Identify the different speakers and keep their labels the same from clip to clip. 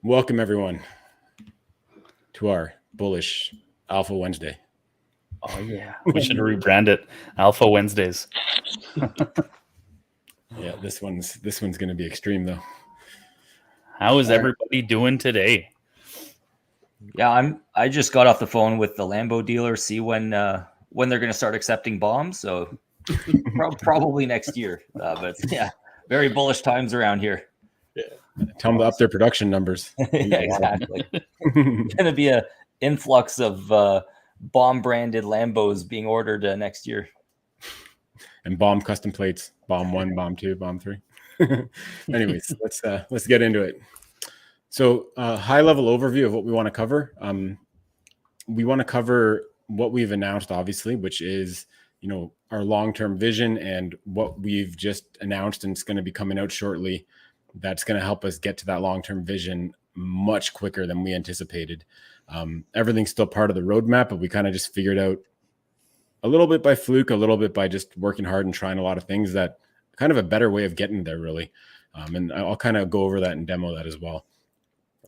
Speaker 1: Welcome, everyone, to our bullish Alpha Wednesday.
Speaker 2: Oh, yeah. We should rebrand it Alpha Wednesdays.
Speaker 1: Yeah, this one's going to be extreme, though.
Speaker 2: How is everybody doing today?
Speaker 3: Yeah, I just got off the phone with the Lambo dealer. See when they're going to start accepting bombs. So probably next year. But yeah, very bullish times around here.
Speaker 1: Yeah, tell them to up their production numbers.
Speaker 3: Yeah, exactly. Going to be an influx of bomb branded Lambos being ordered next year.
Speaker 1: And bomb custom plates, bomb 1, bomb 2, bomb 3. Anyways, let's get into it. So high level overview of what we want to cover. We want to cover what we've announced, obviously, which is, our long-term vision and what we've just announced, and it's going to be coming out shortly. That's going to help us get to that long-term vision much quicker than we anticipated. Everything's still part of the roadmap, but we kind of just figured out a little bit by fluke, a little bit by just working hard and trying a lot of things, that kind of a better way of getting there, really. And I'll kind of go over that and demo that as well.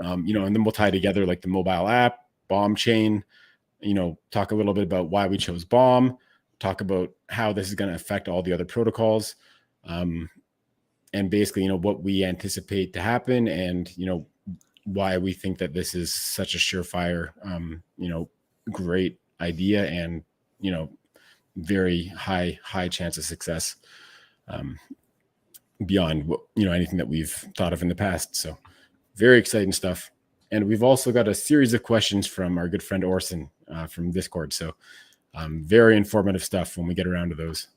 Speaker 1: And then we'll tie together like the mobile app, Bomb Chain, talk a little bit about why we chose Bomb, talk about how this is going to affect all the other protocols, and basically, what we anticipate to happen, and, why we think that this is such a surefire, great idea, and, very high chance of success, beyond what, anything that we've thought of in the past. So very exciting stuff. And we've also got a series of questions from our good friend Orson from Discord. So very informative stuff when we get around to those.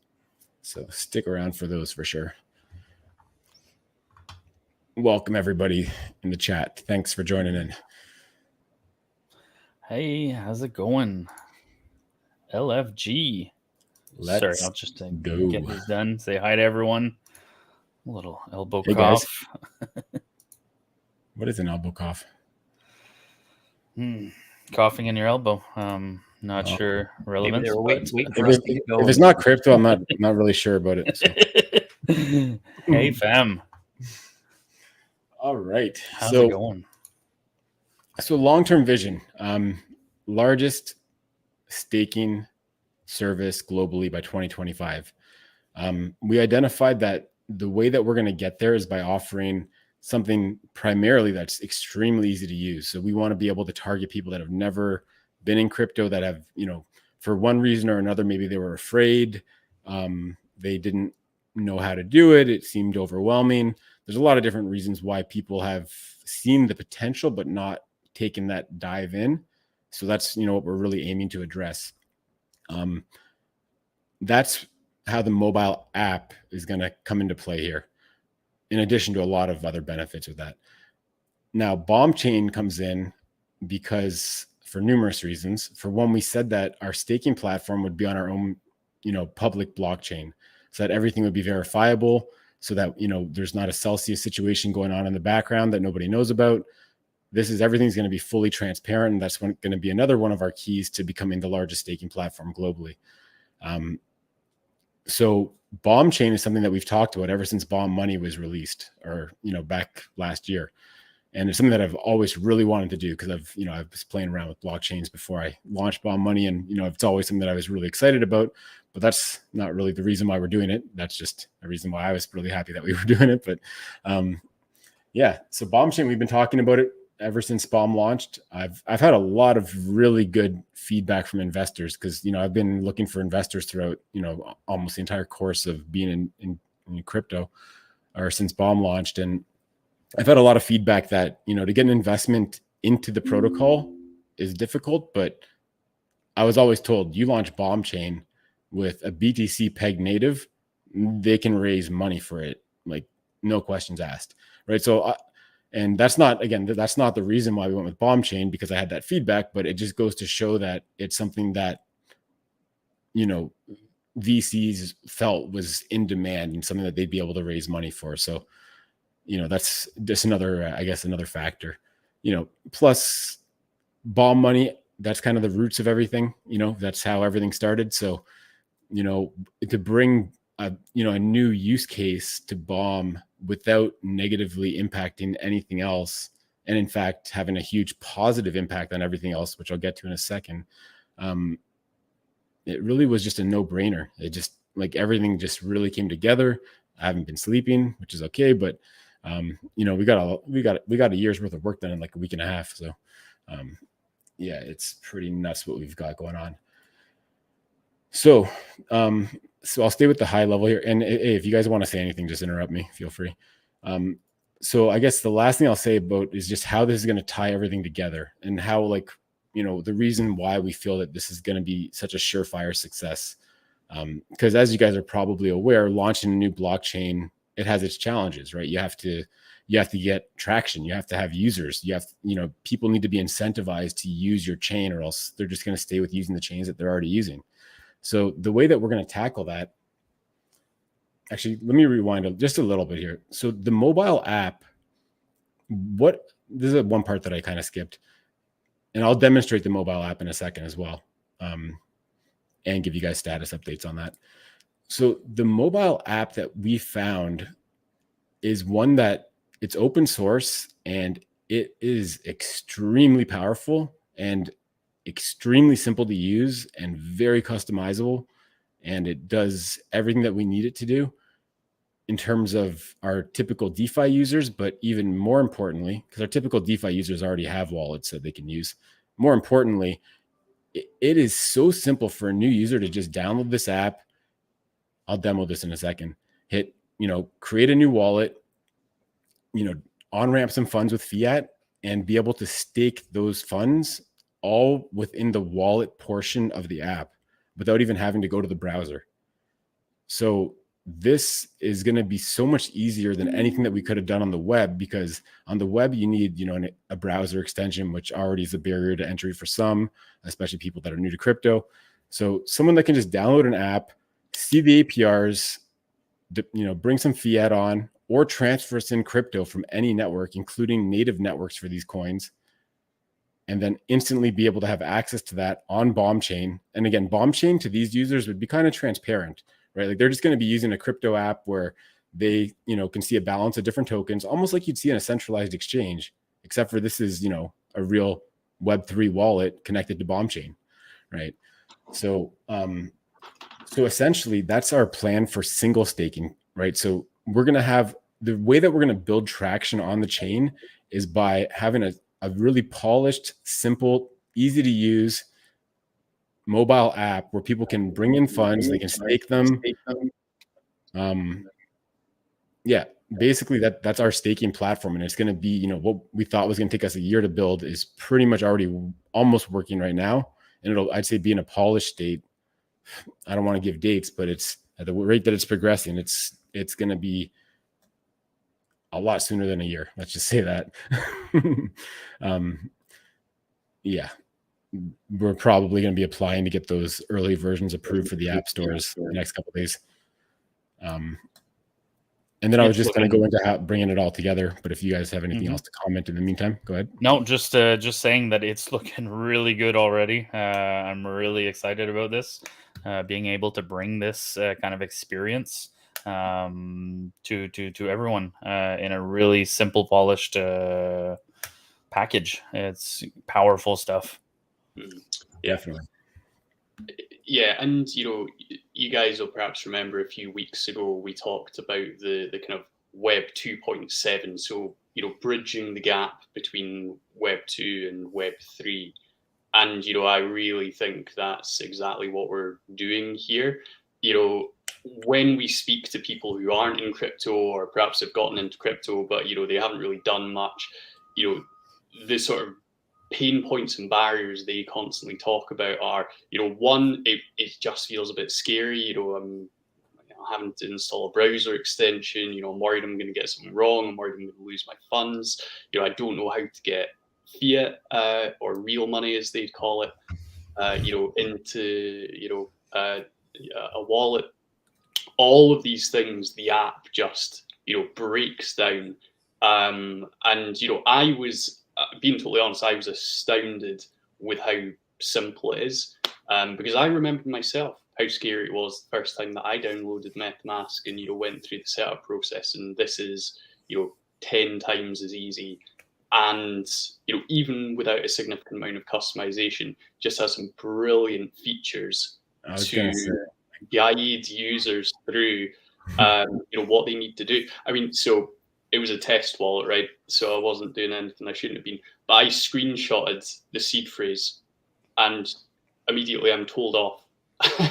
Speaker 1: So stick around for those for sure. Welcome everybody in the chat. Thanks for joining in.
Speaker 2: Hey, how's it going? LFG. Sorry, I'll just get this done. Say hi to everyone. A little elbow cough.
Speaker 1: What is an elbow cough?
Speaker 2: Coughing in your elbow. Not sure relevance.
Speaker 1: If it's not crypto, I'm not really sure about it. So.
Speaker 2: Hey, fam.
Speaker 1: All right.
Speaker 2: How's it going?
Speaker 1: So long-term vision, largest staking service globally by 2025. We identified that the way that we're going to get there is by offering something primarily that's extremely easy to use. So we want to be able to target people that have never been in crypto, that have, for one reason or another, maybe they were afraid, they didn't know how to do it, it seemed overwhelming. There's a lot of different reasons why people have seen the potential but not taken that dive in. So that's, what we're really aiming to address. That's how the mobile app is going to come into play here, in addition to a lot of other benefits with that. Now, Bomb Chain comes in because, for numerous reasons. For one, we said that our staking platform would be on our own, public blockchain, so that everything would be verifiable, so that, there's not a Celsius situation going on in the background that nobody knows about. Everything's going to be fully transparent, and that's going to be another one of our keys to becoming the largest staking platform globally. So Bomb Chain is something that we've talked about ever since Bomb Money was released, or, back last year. And it's something that I've always really wanted to do, because I was playing around with blockchains before I launched Bomb Money. And, it's always something that I was really excited about, but that's not really the reason why we're doing it. That's just a reason why I was really happy that we were doing it. But yeah, so Bomb Chain, we've been talking about it ever since Bomb launched. I've had a lot of really good feedback from investors, because, I've been looking for investors throughout, almost the entire course of being in crypto, or since Bomb launched. And I've had a lot of feedback that, to get an investment into the protocol is difficult, but I was always told, you launch Bomb Chain with a BTC peg native, they can raise money for it, like no questions asked, right? So, and that's not the reason why we went with Bomb Chain, because I had that feedback, but it just goes to show that it's something that, VCs felt was in demand and something that they'd be able to raise money for. So, that's just another factor, plus Bomb Money, that's kind of the roots of everything, that's how everything started. So, to bring a new use case to Bomb without negatively impacting anything else, and in fact having a huge positive impact on everything else, which I'll get to in a second. It really was just a no-brainer. It just, like, everything just really came together. I haven't been sleeping, which is okay, but you know, we got a year's worth of work done in like a week and a half. So yeah, it's pretty nuts what we've got going on. So so I'll stay with the high level here, and hey, if you guys want to say anything, just interrupt me, feel free. So I guess the last thing I'll say about is just how this is going to tie everything together, and how, like, you know, the reason why we feel that this is going to be such a surefire success. Because as you guys are probably aware, launching a new blockchain, it has its challenges, right? You have to get traction. You have to have users. You know, people need to be incentivized to use your chain, or else they're just going to stay with using the chains that they're already using. So the way that we're going to tackle that, actually, let me rewind just a little bit here. So the mobile app, this is one part that I kind of skipped, and I'll demonstrate the mobile app in a second as well, and give you guys status updates on that. So the mobile app that we found is one that it's open source, and it is extremely powerful and extremely simple to use and very customizable. And it does everything that we need it to do in terms of our typical DeFi users, but even more importantly, because our typical DeFi users already have wallets that they can use. More importantly, it is so simple for a new user to just download this app. I'll demo this in a second. Hit, you know, create a new wallet, you know, on-ramp some funds with fiat, and be able to stake those funds all within the wallet portion of the app without even having to go to the browser. So this is going to be so much easier than anything that we could have done on the web, because on the web you need, you know, a browser extension, which already is a barrier to entry for some, especially people that are new to crypto. So someone that can just download an app, see the APRs, you know, bring some fiat on, or transfer us in crypto from any network, including native networks for these coins, and then instantly be able to have access to that on Bomb Chain. And again, Bomb Chain to these users would be kind of transparent, right? Like, they're just going to be using a crypto app where they, you know, can see a balance of different tokens, almost like you'd see in a centralized exchange, except for this is, you know, a real Web3 wallet connected to Bomb Chain, right? So, so essentially that's our plan for single staking, right? So we're going to have, the way that we're going to build traction on the chain is by having a really polished, simple, easy to use mobile app where people can bring in funds, they can stake them. Yeah, basically that's our staking platform. And it's going to be, you know, what we thought was going to take us a year to build is pretty much already almost working right now. And it'll, I'd say, be in a polished state. I don't want to give dates, but it's at the rate that it's progressing, it's going to be a lot sooner than a year. Let's just say that. Yeah, we're probably going to be applying to get those early versions approved for the app stores in the next couple of days. And then I was just going to go into bringing it all together. But if you guys have anything else to comment in the meantime, go ahead.
Speaker 2: No, just saying that it's looking really good already. I'm really excited about this, being able to bring this kind of experience to everyone in a really simple, polished package. It's powerful stuff.
Speaker 4: Yeah,
Speaker 1: definitely.
Speaker 4: Yeah, and you know, you guys will perhaps remember a few weeks ago we talked about the kind of Web 2.7. So, you know, bridging the gap between Web 2 and Web 3. And, you know, I really think that's exactly what we're doing here. You know, when we speak to people who aren't in crypto, or perhaps have gotten into crypto, but, you know, they haven't really done much, you know, the sort of pain points and barriers they constantly talk about are, you know, one, it just feels a bit scary. You know, I'm having to install a browser extension. You know, I'm worried I'm going to get something wrong. I'm worried I'm going to lose my funds. You know, I don't know how to get fiat or real money, as they'd call it, you know, into, you know, a wallet. All of these things, the app just, you know, breaks down. And, you know, I was, being totally honest, I was astounded with how simple it is, because I remember myself how scary it was the first time that I downloaded MetaMask and, you know, went through the setup process. And this is, you know, 10 times as easy and even without a significant amount of customization, just has some brilliant features to guide users through what they need to do. I mean, so it was a test wallet, right? So I wasn't doing anything I shouldn't have been, but I screenshotted the seed phrase, and immediately I'm told off.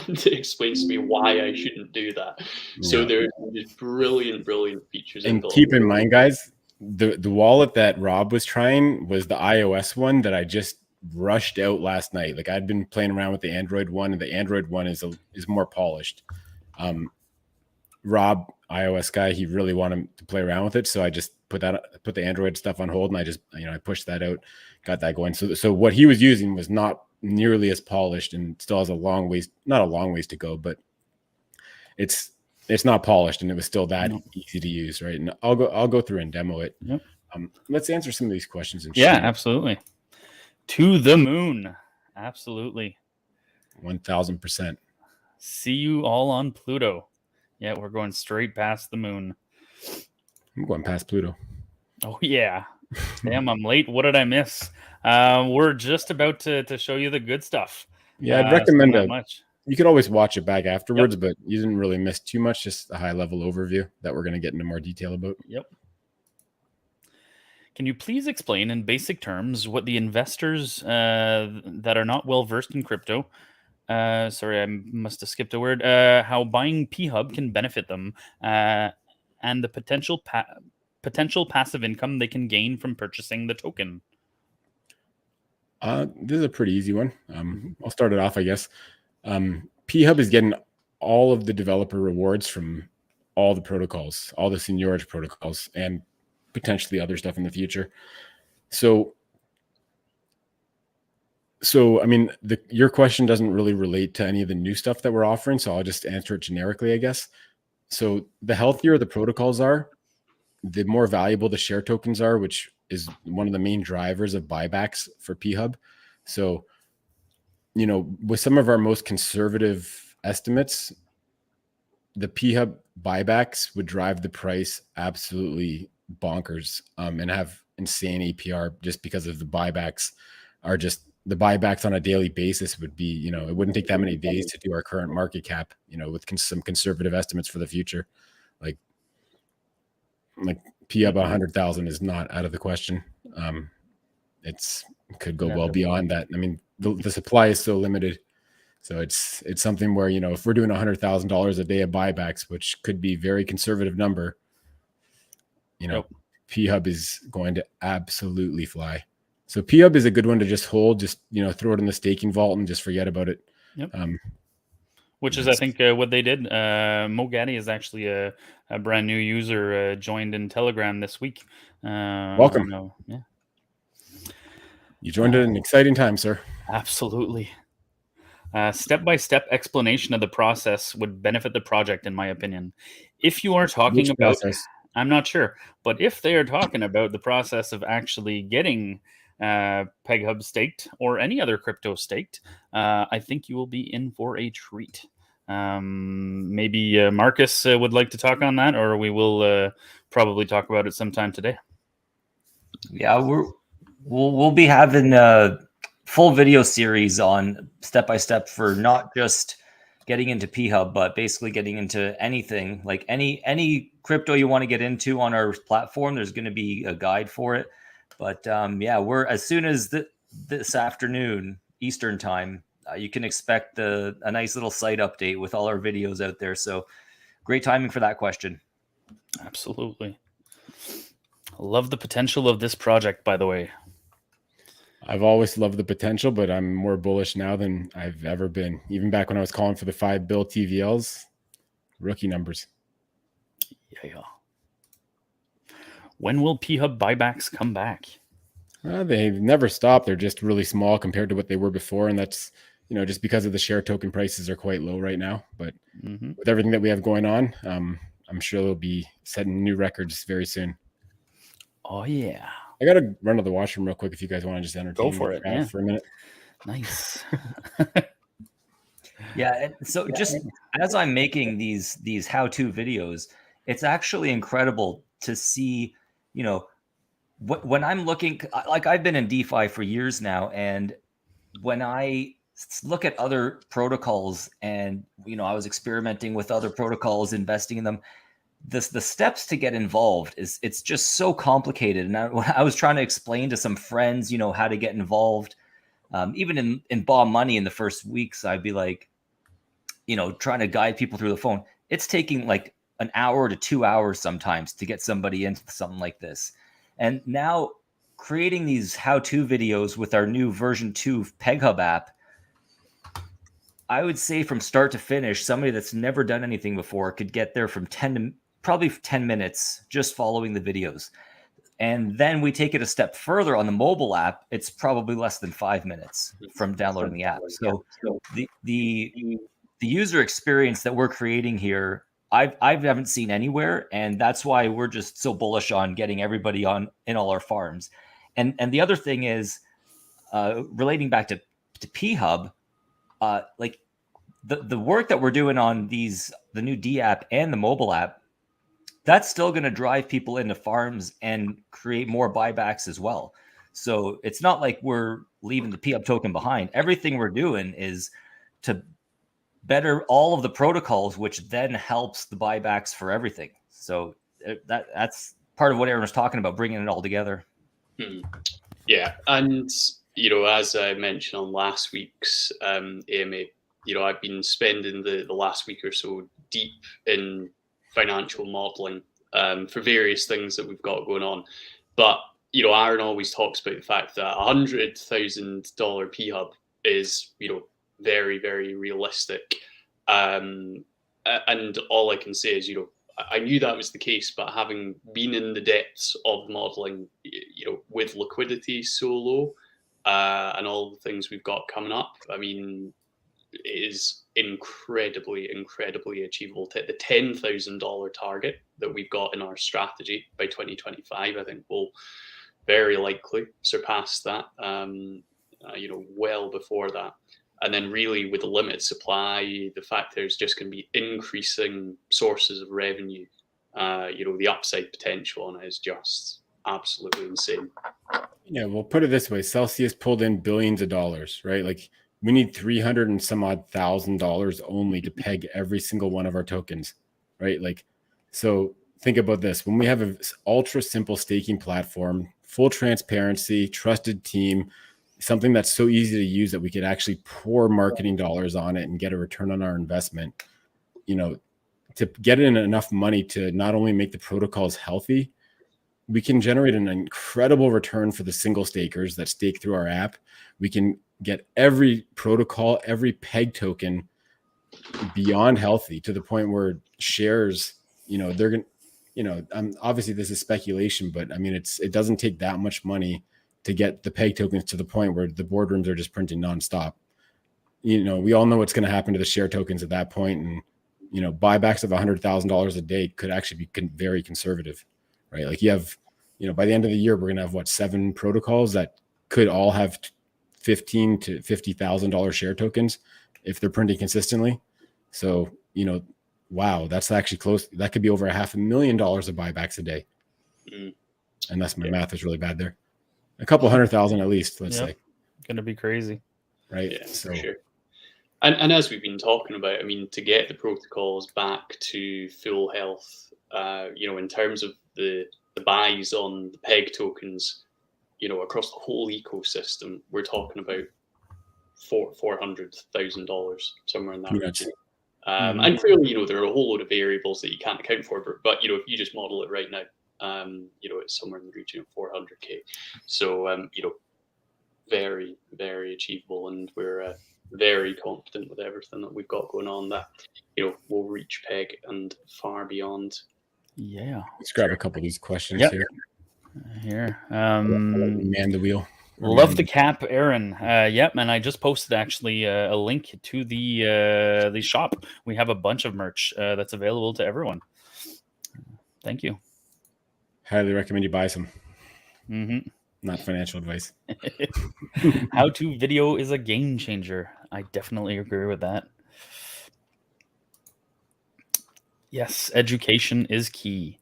Speaker 4: And it explains to me why I shouldn't do that. So there's brilliant features.
Speaker 1: And keep in mind, guys, the wallet that Rob was trying was the iOS one that I just rushed out last night. Like, I'd been playing around with the Android one, and the Android one is more polished. Rob, iOS guy, he really wanted to play around with it, so I just put the Android stuff on hold, and I just I pushed that out, got that going. So what he was using was not nearly as polished, and still has not a long ways to go, but it's not polished, and it was still that easy to use, right? And I'll go through and demo it.
Speaker 2: Yep.
Speaker 1: Let's answer some of these questions.
Speaker 2: Absolutely. To the moon. Absolutely.
Speaker 1: 1000%.
Speaker 2: See you all on Pluto. Yeah, we're going straight past the moon.
Speaker 1: I'm going past Pluto.
Speaker 2: Oh, yeah. Damn, I'm late. What did I miss? We're just about to show you the good stuff.
Speaker 1: Yeah, I'd recommend
Speaker 2: that much.
Speaker 1: You could always watch it back afterwards, but you didn't really miss too much, just a high-level overview that we're going to get into more detail about.
Speaker 2: Yep. Can you please explain in basic terms what the investors that are not well-versed in crypto, sorry, I must have skipped a word, how buying P-Hub can benefit them, and the potential passive income they can gain from purchasing the token?
Speaker 1: This is a pretty easy one. I'll start it off, I guess. P-Hub is getting all of the developer rewards from all the protocols, all the seniority protocols, and potentially other stuff in the future. So I mean, your question doesn't really relate to any of the new stuff that we're offering, so I'll just answer it generically, I guess. So the healthier the protocols are, the more valuable the share tokens are, which is one of the main drivers of buybacks for P-Hub. So, with some of our most conservative estimates, the P-Hub buybacks would drive the price absolutely bonkers, and have insane APR, just because of the buybacks on a daily basis would be, it wouldn't take that many days to do our current market cap, with some conservative estimates for the future. Like P-Hub 100,000 is not out of the question. It could go well beyond that. I mean, the supply is so limited. So it's something where, if we're doing $100,000 a day of buybacks, which could be a very conservative number, P-Hub is going to absolutely fly. So P-Hub is a good one to just hold, just, throw it in the staking vault and just forget about it.
Speaker 2: Yep. Which is, I think, what they did. Mo Gaddy is actually a brand new user, joined in Telegram this week.
Speaker 1: Welcome.
Speaker 2: Yeah.
Speaker 1: You joined at an exciting time, sir.
Speaker 2: Absolutely. Step-by-step explanation of the process would benefit the project, in my opinion. If you are talking about, I'm not sure, but if they are talking about the process of actually getting PegHub staked or any other crypto staked, I think you will be in for a treat. Maybe Marcus would like to talk on that, or we will probably talk about it sometime today.
Speaker 3: Yeah, we'll be having a full video series on step-by-step for not just getting into P-Hub, but basically getting into anything, like any crypto you want to get into on our platform. There's going to be a guide for it. But we're, as soon as this afternoon Eastern time, you can expect a nice little site update with all our videos out there. So great timing for that question.
Speaker 2: Absolutely. Love the potential of this project, by the way.
Speaker 1: I've always loved the potential, but I'm more bullish now than I've ever been. Even back when I was calling for the 5 bill TVLs, rookie numbers.
Speaker 2: Yeah. When will P-Hub buybacks come back?
Speaker 1: They've never stopped. They're just really small compared to what they were before. And that's, just because of the share token prices are quite low right now. But with everything that we have going on, I'm sure they'll be setting new records very soon.
Speaker 2: Oh, yeah.
Speaker 1: I got to run to the washroom real quick if you guys want to just entertain
Speaker 2: Go for
Speaker 1: me
Speaker 2: it,
Speaker 1: for a minute.
Speaker 2: Nice.
Speaker 3: Yeah. And so just as I'm making these how-to videos, it's actually incredible to see, when I'm looking, like I've been in DeFi for years now, and when I look at other protocols, and I was experimenting with other protocols, investing in them, the steps to get involved it's just so complicated. And I was trying to explain to some friends, how to get involved. Even in Bomb Money in the first weeks, I'd be like, trying to guide people through the phone. It's taking like an hour to 2 hours sometimes to get somebody into something like this. And now creating these how-to videos with our new version 2 PegHub app, I would say from start to finish, somebody that's never done anything before could get there from 10 to probably 10 minutes just following the videos. And then we take it a step further on the mobile app. It's probably less than 5 minutes from downloading the app. So the user experience that we're creating here, I haven't seen anywhere, and that's why we're just so bullish on getting everybody on in all our farms. And the other thing is, relating back to PHub, like the work that we're doing on the new D app and the mobile app, that's still going to drive people into farms and create more buybacks as well. So it's not like we're leaving the PHub token behind. Everything we're doing is to better all of the protocols, which then helps the buybacks for everything. So that's part of what Aaron was talking about, bringing it all together.
Speaker 4: Yeah, and as I mentioned on last week's AMA, I've been spending the last week or so deep in financial modeling for various things that we've got going on. But Aaron always talks about the fact that $100,000 PHub is very, very realistic. And all I can say is I knew that was the case, but having been in the depths of modeling, with liquidity so low, and all the things we've got coming up, I mean, it is incredibly, incredibly achievable to hit the $10,000 target that we've got in our strategy by 2025. I think we'll very likely surpass that, well before that. And then really with the limited supply, the fact there's just going to be increasing sources of revenue, the upside potential on it is just absolutely insane.
Speaker 1: Yeah, we'll put it this way. Celsius pulled in billions of dollars, right? Like we need 300 and some odd $1,000 only to peg every single one of our tokens, right? Like, so think about this. When we have an ultra simple staking platform, full transparency, trusted team, something that's so easy to use that we could actually pour marketing dollars on it and get a return on our investment, to get in enough money to not only make the protocols healthy, we can generate an incredible return for the single stakers that stake through our app. We can get every protocol, every peg token beyond healthy to the point where shares, they're going to, obviously this is speculation, but I mean, it doesn't take that much money to get the peg tokens to the point where the boardrooms are just printing nonstop. We all know what's going to happen to the share tokens at that point. And, buybacks of $100,000 a day could actually be very conservative, right? Like you have, by the end of the year, we're going to have 7 protocols that could all have $15,000 to $50,000 share tokens if they're printing consistently. So, wow, that's actually close. That could be over $500,000 of buybacks a day. Unless my math is really bad there. A couple 100,000 at least, let's say.
Speaker 2: Going to be crazy.
Speaker 1: Right.
Speaker 4: Yeah,
Speaker 1: so.
Speaker 4: For sure. And as we've been talking about, I mean, to get the protocols back to full health, in terms of the buys on the peg tokens, across the whole ecosystem, we're talking about $400,000, somewhere in that region. And clearly, there are a whole load of variables that you can't account for, but if you just model it right now, it's somewhere in the region of 400K. So, very, very achievable, and we're very confident with everything that we've got going on that, we'll reach peg and far beyond.
Speaker 2: Yeah.
Speaker 1: Let's grab a couple of these questions here. Man the wheel.
Speaker 2: Love the cap, Aaron. Yep, and I just posted actually a link to the shop. We have a bunch of merch that's available to everyone. Thank you.
Speaker 1: Highly recommend you buy some.
Speaker 2: Mm-hmm.
Speaker 1: Not financial advice.
Speaker 2: How-to video is a game changer. I definitely agree with that. Yes, education is key.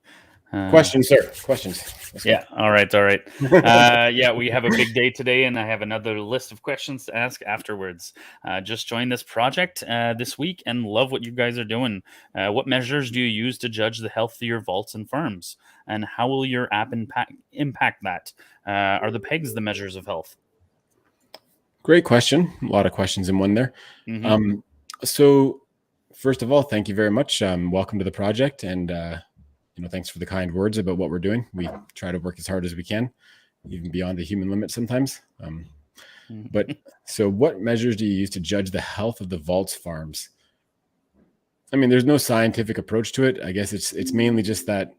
Speaker 1: Questions, sir. Questions.
Speaker 2: Yeah. All right. Yeah, we have a big day today, and I have another list of questions to ask afterwards. Just joined this project this week and love what you guys are doing. What measures do you use to judge the health of your vaults and farms? And how will your app impact that? Are the pegs the measures of health?
Speaker 1: Great question. A lot of questions in one there. So first of all, thank you very much. Welcome to the project, and thanks for the kind words about what we're doing. We try to work as hard as we can, even beyond the human limit sometimes. But so what measures do you use to judge the health of the vaults farms? I mean, there's no scientific approach to it. I guess it's mainly just that,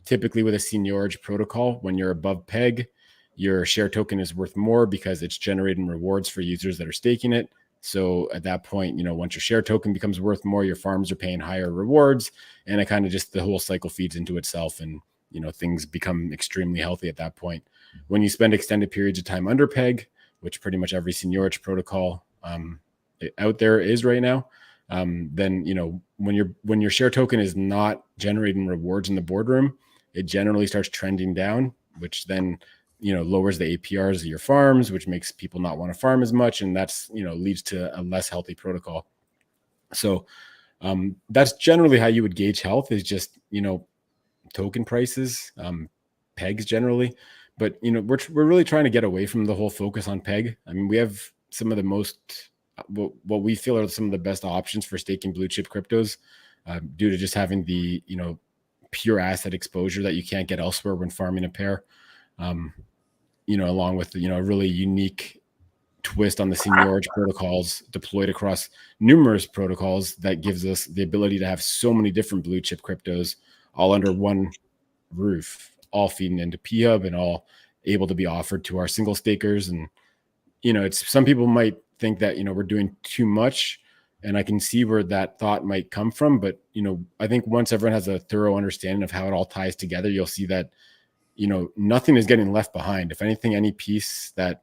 Speaker 1: typically with a seniorage protocol, when you're above peg, your share token is worth more because it's generating rewards for users that are staking it. So at that point, once your share token becomes worth more, your farms are paying higher rewards, and it kind of just the whole cycle feeds into itself, and things become extremely healthy at that point. When you spend extended periods of time under peg, which pretty much every seniorage protocol out there is right now, then when your share token is not generating rewards in the boardroom, it generally starts trending down, which then lowers the APRs of your farms, which makes people not want to farm as much. And that's, leads to a less healthy protocol. So that's generally how you would gauge health, is just, token prices, pegs generally. But, we're really trying to get away from the whole focus on peg. I mean, we have some of the most, what we feel are some of the best options for staking blue chip cryptos due to just having the, pure asset exposure that you can't get elsewhere when farming a pair. Along with, a really unique twist on the seniorage protocols deployed across numerous protocols that gives us the ability to have so many different blue chip cryptos all under one roof, all feeding into P-Hub and all able to be offered to our single stakers. And, it's, some people might think that, we're doing too much, and I can see where that thought might come from. But, I think once everyone has a thorough understanding of how it all ties together, you'll see that nothing is getting left behind. If anything, any piece that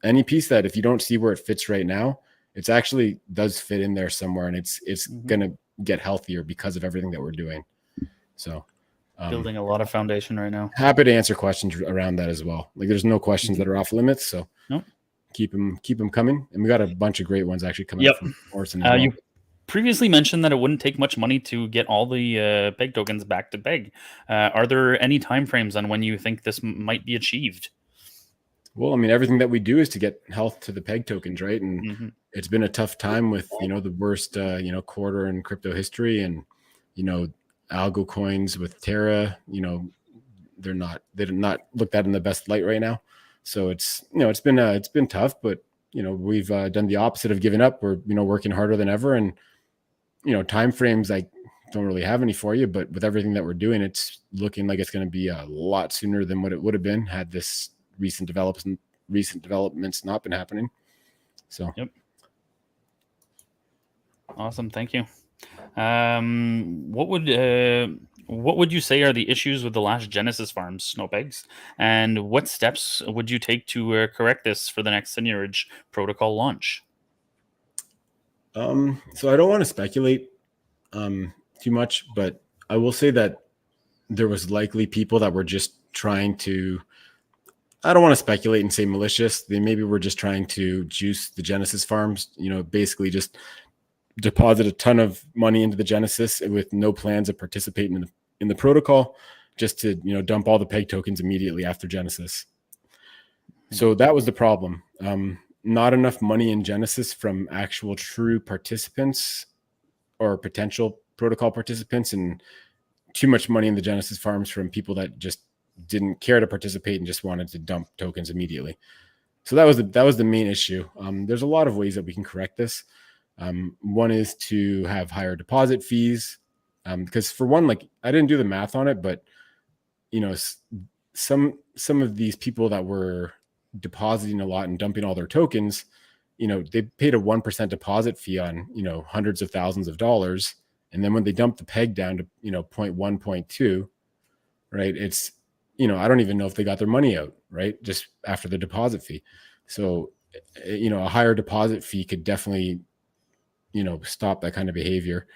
Speaker 1: if you don't see where it fits right now, it's actually does fit in there somewhere, and it's going to get healthier because of everything that we're doing. So
Speaker 2: building a lot of foundation right now.
Speaker 1: Happy to answer questions around that as well. Like, there's no questions that are off limits. So
Speaker 2: nope.
Speaker 1: Keep them coming. And we got a bunch of great ones actually coming up from Orson as well.
Speaker 2: You previously mentioned that it wouldn't take much money to get all the peg tokens back to peg. Are there any timeframes on when you think this might be achieved?
Speaker 1: Well, I mean, everything that we do is to get health to the peg tokens, right? And it's been a tough time with, the worst, quarter in crypto history, and, algo coins with Terra, they're not looked at in the best light right now. So it's, it's been tough, but, we've done the opposite of giving up. We're, working harder than ever. And, timeframes, I don't really have any for you, but with everything that we're doing, it's looking like it's going to be a lot sooner than what it would have been had this recent developments not been happening. So,
Speaker 2: yep. Awesome. Thank you. What would you say are the issues with the last Genesis farms, Snow Pegs? And what steps would you take to correct this for the next Seniorage protocol launch?
Speaker 1: So I don't want to speculate too much, but I will say that there was likely people that were just trying to, I don't want to speculate and say malicious. They maybe were just trying to juice the Genesis farms, basically just deposit a ton of money into the Genesis with no plans of participating in the protocol, just to, dump all the peg tokens immediately after Genesis. So that was the problem. Not enough money in Genesis from actual true participants or potential protocol participants, and too much money in the Genesis farms from people that just didn't care to participate and just wanted to dump tokens immediately. So that was the main issue. There's a lot of ways that we can correct this. One is to have higher deposit fees, because for one, like, I didn't do the math on it, but some of these people that were depositing a lot and dumping all their tokens, they paid a 1% deposit fee on hundreds of thousands of dollars, and then when they dump the peg down to 0.1, 0.2, right, it's I don't even know if they got their money out, right, just after the deposit fee. So a higher deposit fee could definitely stop that kind of behavior,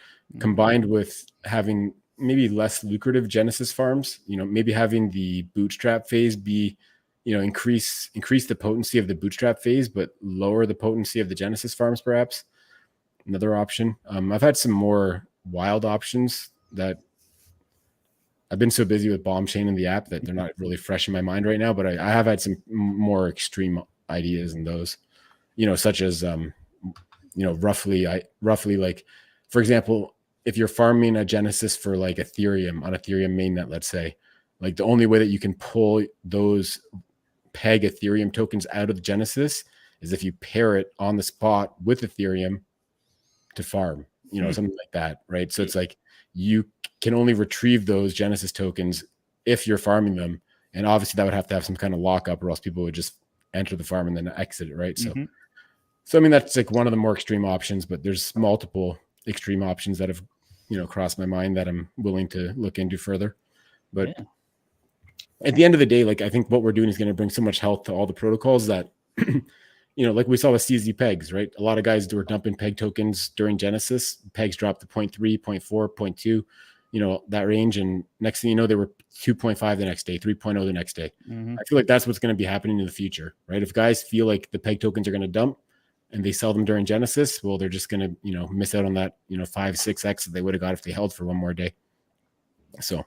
Speaker 1: combined with having maybe less lucrative Genesis farms, maybe having the bootstrap phase be, increase the potency of the bootstrap phase, but lower the potency of the Genesis farms, perhaps. Another option. I've had some more wild options that I've been so busy with Bomb Chain in the app that they're not really fresh in my mind right now, but I have had some more extreme ideas in those, such as, roughly like, for example, if you're farming a Genesis for like Ethereum on Ethereum mainnet, let's say, like the only way that you can pull those peg Ethereum tokens out of the Genesis is if you pair it on the spot with Ethereum to farm, something like that, right? So it's like you can only retrieve those Genesis tokens if you're farming them, and obviously that would have to have some kind of lockup, or else people would just enter the farm and then exit it, right? So I mean, that's like one of the more extreme options, but there's multiple extreme options that have, crossed my mind that I'm willing to look into further. But at the end of the day, like, I think what we're doing is going to bring so much health to all the protocols that, like we saw with CZ pegs, right? A lot of guys were dumping peg tokens during Genesis. Pegs dropped to 0.3, 0.4, 0.2, that range. And next thing you know, they were 2.5 the next day, 3.0 the next day. I feel like that's what's going to be happening in the future, right? If guys feel like the peg tokens are going to dump and they sell them during Genesis, well, they're just going to, miss out on that, 5-6x that they would have got if they held for one more day. So,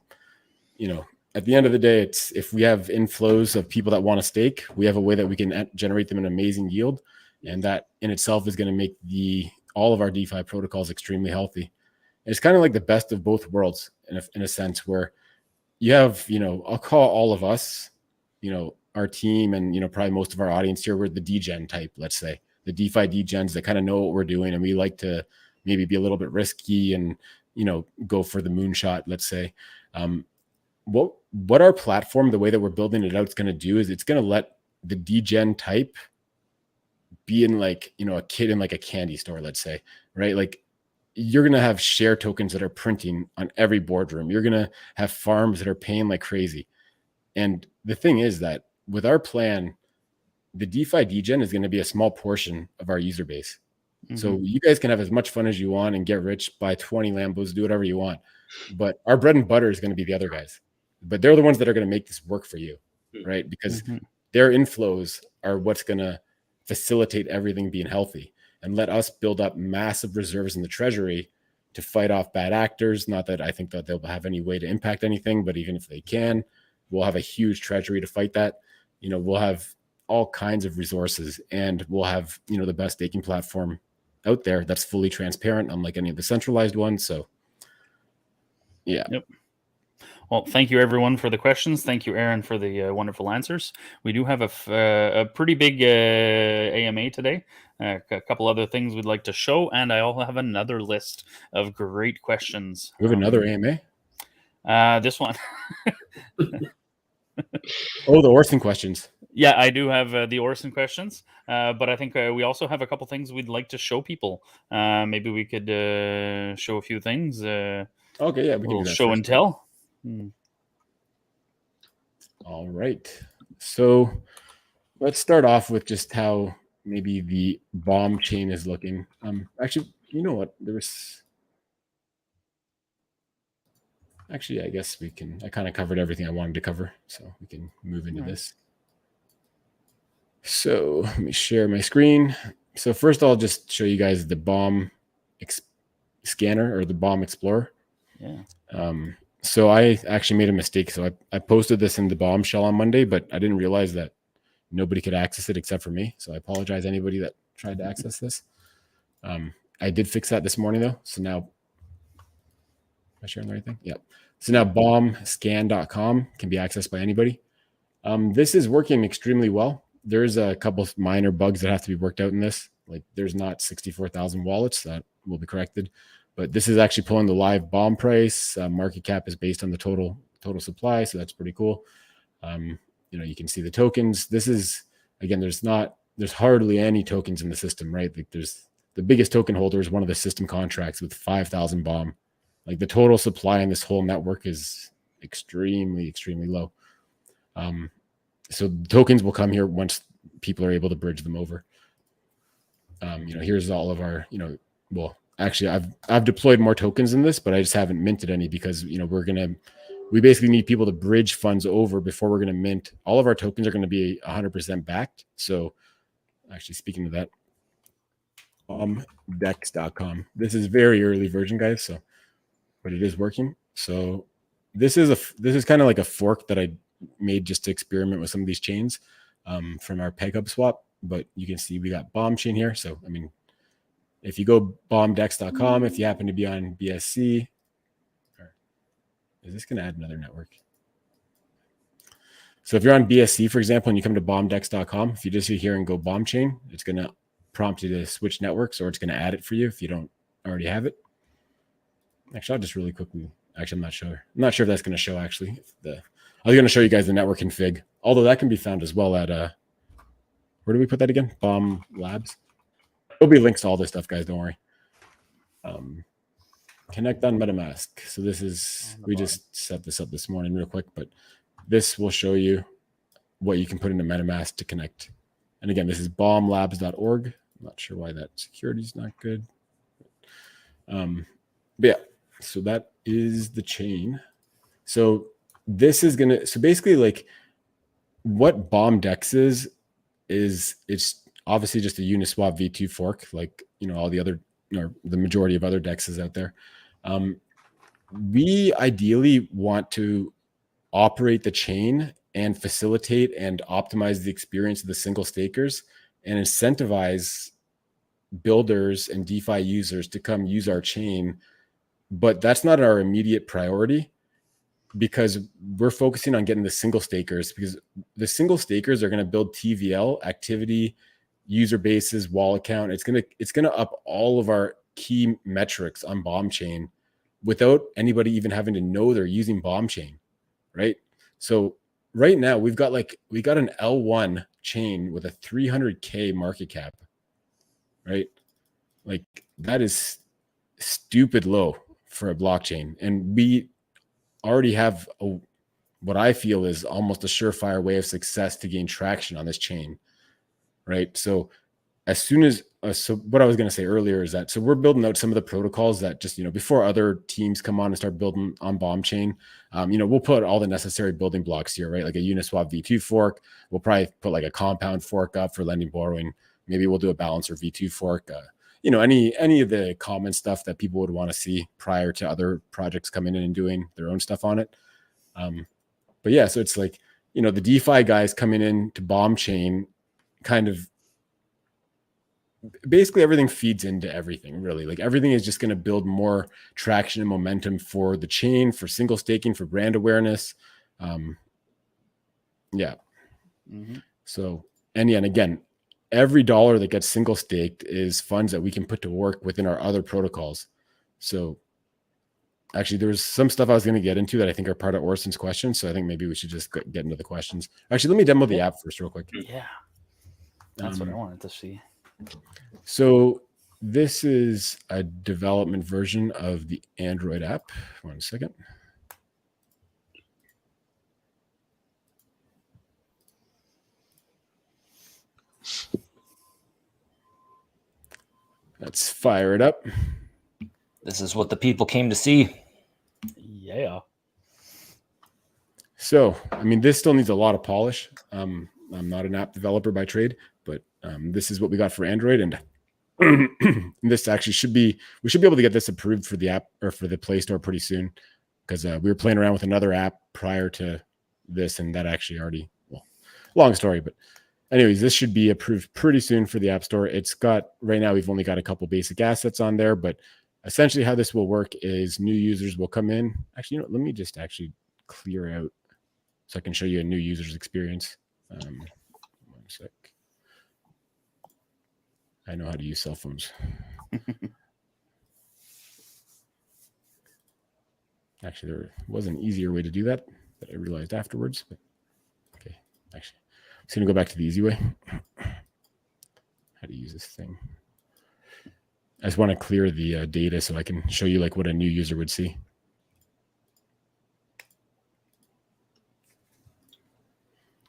Speaker 1: at the end of the day, it's if we have inflows of people that want to stake, we have a way that we can generate them an amazing yield. And that in itself is going to make all of our DeFi protocols extremely healthy. And it's kind of like the best of both worlds in a sense, where you have, I'll call all of us, our team and, probably most of our audience here, we're the degen type, let's say. The DeFi degens that kind of know what we're doing, and we like to maybe be a little bit risky and go for the moonshot, let's say. What our platform, the way that we're building it out, is going to do is it's going to let the degen type be in like a kid in like a candy store, let's say, right? Like you're going to have share tokens that are printing on every boardroom. You're going to have farms that are paying like crazy. And the thing is that with our plan, the DeFi degen is going to be a small portion of our user base. So you guys can have as much fun as you want and get rich, buy 20 Lambos, do whatever you want. But our bread and butter is going to be the other guys. But they're the ones that are going to make this work for you, right? Because their inflows are what's going to facilitate everything being healthy and let us build up massive reserves in the treasury to fight off bad actors. Not that I think that they'll have any way to impact anything, but even if they can, we'll have a huge treasury to fight that. We'll have all kinds of resources, and we'll have, the best staking platform out there that's fully transparent, unlike any of the centralized ones. So yeah.
Speaker 2: Yep. Well, thank you everyone for the questions. Thank you, Aaron, for the wonderful answers. We do have a pretty big AMA today. A couple other things we'd like to show, and I also have another list of great questions.
Speaker 1: We have another AMA?
Speaker 2: This one.
Speaker 1: Oh, the Orson questions.
Speaker 2: Yeah, I do have the Orson questions, but I think we also have a couple things we'd like to show people. Maybe we could show a few things. Okay,
Speaker 1: yeah, we can do that
Speaker 2: show
Speaker 1: first.
Speaker 2: and tell.
Speaker 1: All right. So let's start off with just how maybe the bomb chain is looking. Actually, you know what? Actually, I guess I kind of covered everything I wanted to cover, so we can move into this. So let me share my screen. So first I'll just show you guys the bomb scanner or the bomb explorer.
Speaker 2: Yeah.
Speaker 1: So I actually made a mistake. So I posted this in the bombshell on Monday, but I didn't realize that nobody could access it except for me. So I apologize to anybody that tried to access this. I did fix that this morning though. So now, am I sharing the right thing? Yeah. So now bombscan.com can be accessed by anybody. This is working extremely well. There's a couple of minor bugs that have to be worked out in this. Like there's not 64,000 wallets that will be corrected, but this is actually pulling the live bomb price. Market cap is based on the total supply. So that's pretty cool. You can see the tokens. This is, again, there's hardly any tokens in the system, right? Like there's the biggest token holder is one of the system contracts with 5,000 bomb. Like the total supply in this whole network is extremely, extremely low. So tokens will come here once people are able to bridge them over. Here's all of our, actually I've deployed more tokens in this, but I just haven't minted any because we basically need people to bridge funds over before we're gonna mint. All of our tokens are gonna be 100% backed. So actually, speaking of that, dex.com. This is very early version, guys. So, but it is working. So this is kind of like a fork that I made just to experiment with some of these chains from our PegHub swap. But you can see we got bomb chain here. So I mean, if you go bombdex.com, if you happen to be on BSC, is this going to add another network? So if you're on BSC, for example, and you come to bombdex.com, if you just sit here and go bomb chain, it's going to prompt you to switch networks, or it's going to add it for you if you don't already have it. Actually, I'll just really quickly. Actually, I'm not sure. I'm not sure if that's going to show actually. I was going to show you guys the network config, although that can be found as well at where do we put that again? Bomb Labs. There'll be links to all this stuff, guys. Don't worry. Connect on MetaMask. So this is, we just set this up this morning real quick, but this will show you what you can put into MetaMask to connect. And again, this is bomblabs.org. I'm not sure why that security is not good. But yeah, so that is the chain. So this is going to, so basically like what BombDex is it's obviously just a Uniswap V2 fork, like, you know, all the other, or the majority of other dexes out there. We ideally want to operate the chain and facilitate and optimize the experience of the single stakers and incentivize builders and DeFi users to come use our chain. But that's not our immediate priority because we're focusing on getting the single stakers, because the single stakers are going to build TVL, activity, user bases, wallet count. It's going to up all of our key metrics on Bomb Chain without anybody even having to know they're using Bomb Chain, right? So right now we got an L1 chain with a 300K market cap, right? Like that is stupid low for a blockchain. And we already have what I feel is almost a surefire way of success to gain traction on this chain, right? So as soon as, so what I was going to say earlier is that, so we're building out some of the protocols that just, you know, before other teams come on and start building on Bomb Chain, you know, we'll put all the necessary building blocks here, right? Like a Uniswap V2 fork. We'll probably put like a compound fork up for lending, borrowing. Maybe we'll do a balancer V2 fork. You know, any of the common stuff that people would want to see prior to other projects coming in and doing their own stuff on it. But yeah, so it's like, you know, the DeFi guys coming in to Bomb Chain, kind of basically everything feeds into everything, really. Like everything is just going to build more traction and momentum for the chain, for single staking, for brand awareness. Yeah. Mm-hmm. So, and again, every dollar that gets single staked is funds that we can put to work within our other protocols. So actually there was some stuff I was going to get into that I think are part of Orson's questions. So I think maybe we should just get into the questions. Actually, let me demo the app first real quick.
Speaker 2: Yeah. That's what I wanted to see.
Speaker 1: So this is a development version of the Android app. 1 second. Let's fire it up.
Speaker 3: This is what the people came to see.
Speaker 2: Yeah.
Speaker 1: So, I mean, this still needs a lot of polish. I'm not an app developer by trade, but this is what we got for Android, and this actually we should be able to get this approved for the app or for the Play Store pretty soon, because we were playing around with another app prior to this, and that actually already, well, long story, but anyways, this should be approved pretty soon for the App Store. It's got, right now we've only got a couple basic assets on there, but essentially how this will work is new users will come in. Actually, you know, let me just actually clear out so I can show you a new user's experience. 1 sec. I know how to use cell phones. Actually, there was an easier way to do that I realized afterwards. But okay, actually, I'm just going to go back to the easy way. How to use this thing. I just want to clear the data so I can show you like what a new user would see.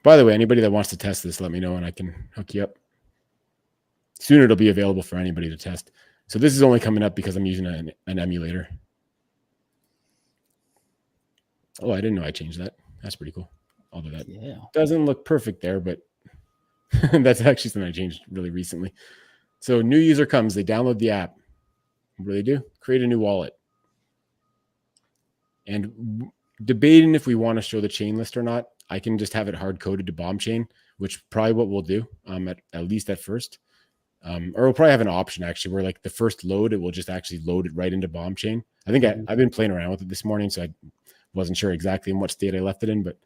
Speaker 1: By the way, anybody that wants to test this, let me know and I can hook you up. Soon it'll be available for anybody to test. So this is only coming up because I'm using an emulator. Oh, I didn't know I changed that. That's pretty cool. Although that doesn't look perfect there, but that's actually something I changed really recently. So new user comes, they download the app. What do? Create a new wallet. And debating if we want to show the chain list or not, I can just have it hard coded to bomb chain, which probably what we'll do at least at first. Or we'll probably have an option actually where like the first load, it will just actually load it right into bomb chain. I think I've been playing around with it this morning, so I wasn't sure exactly in what state I left it in, but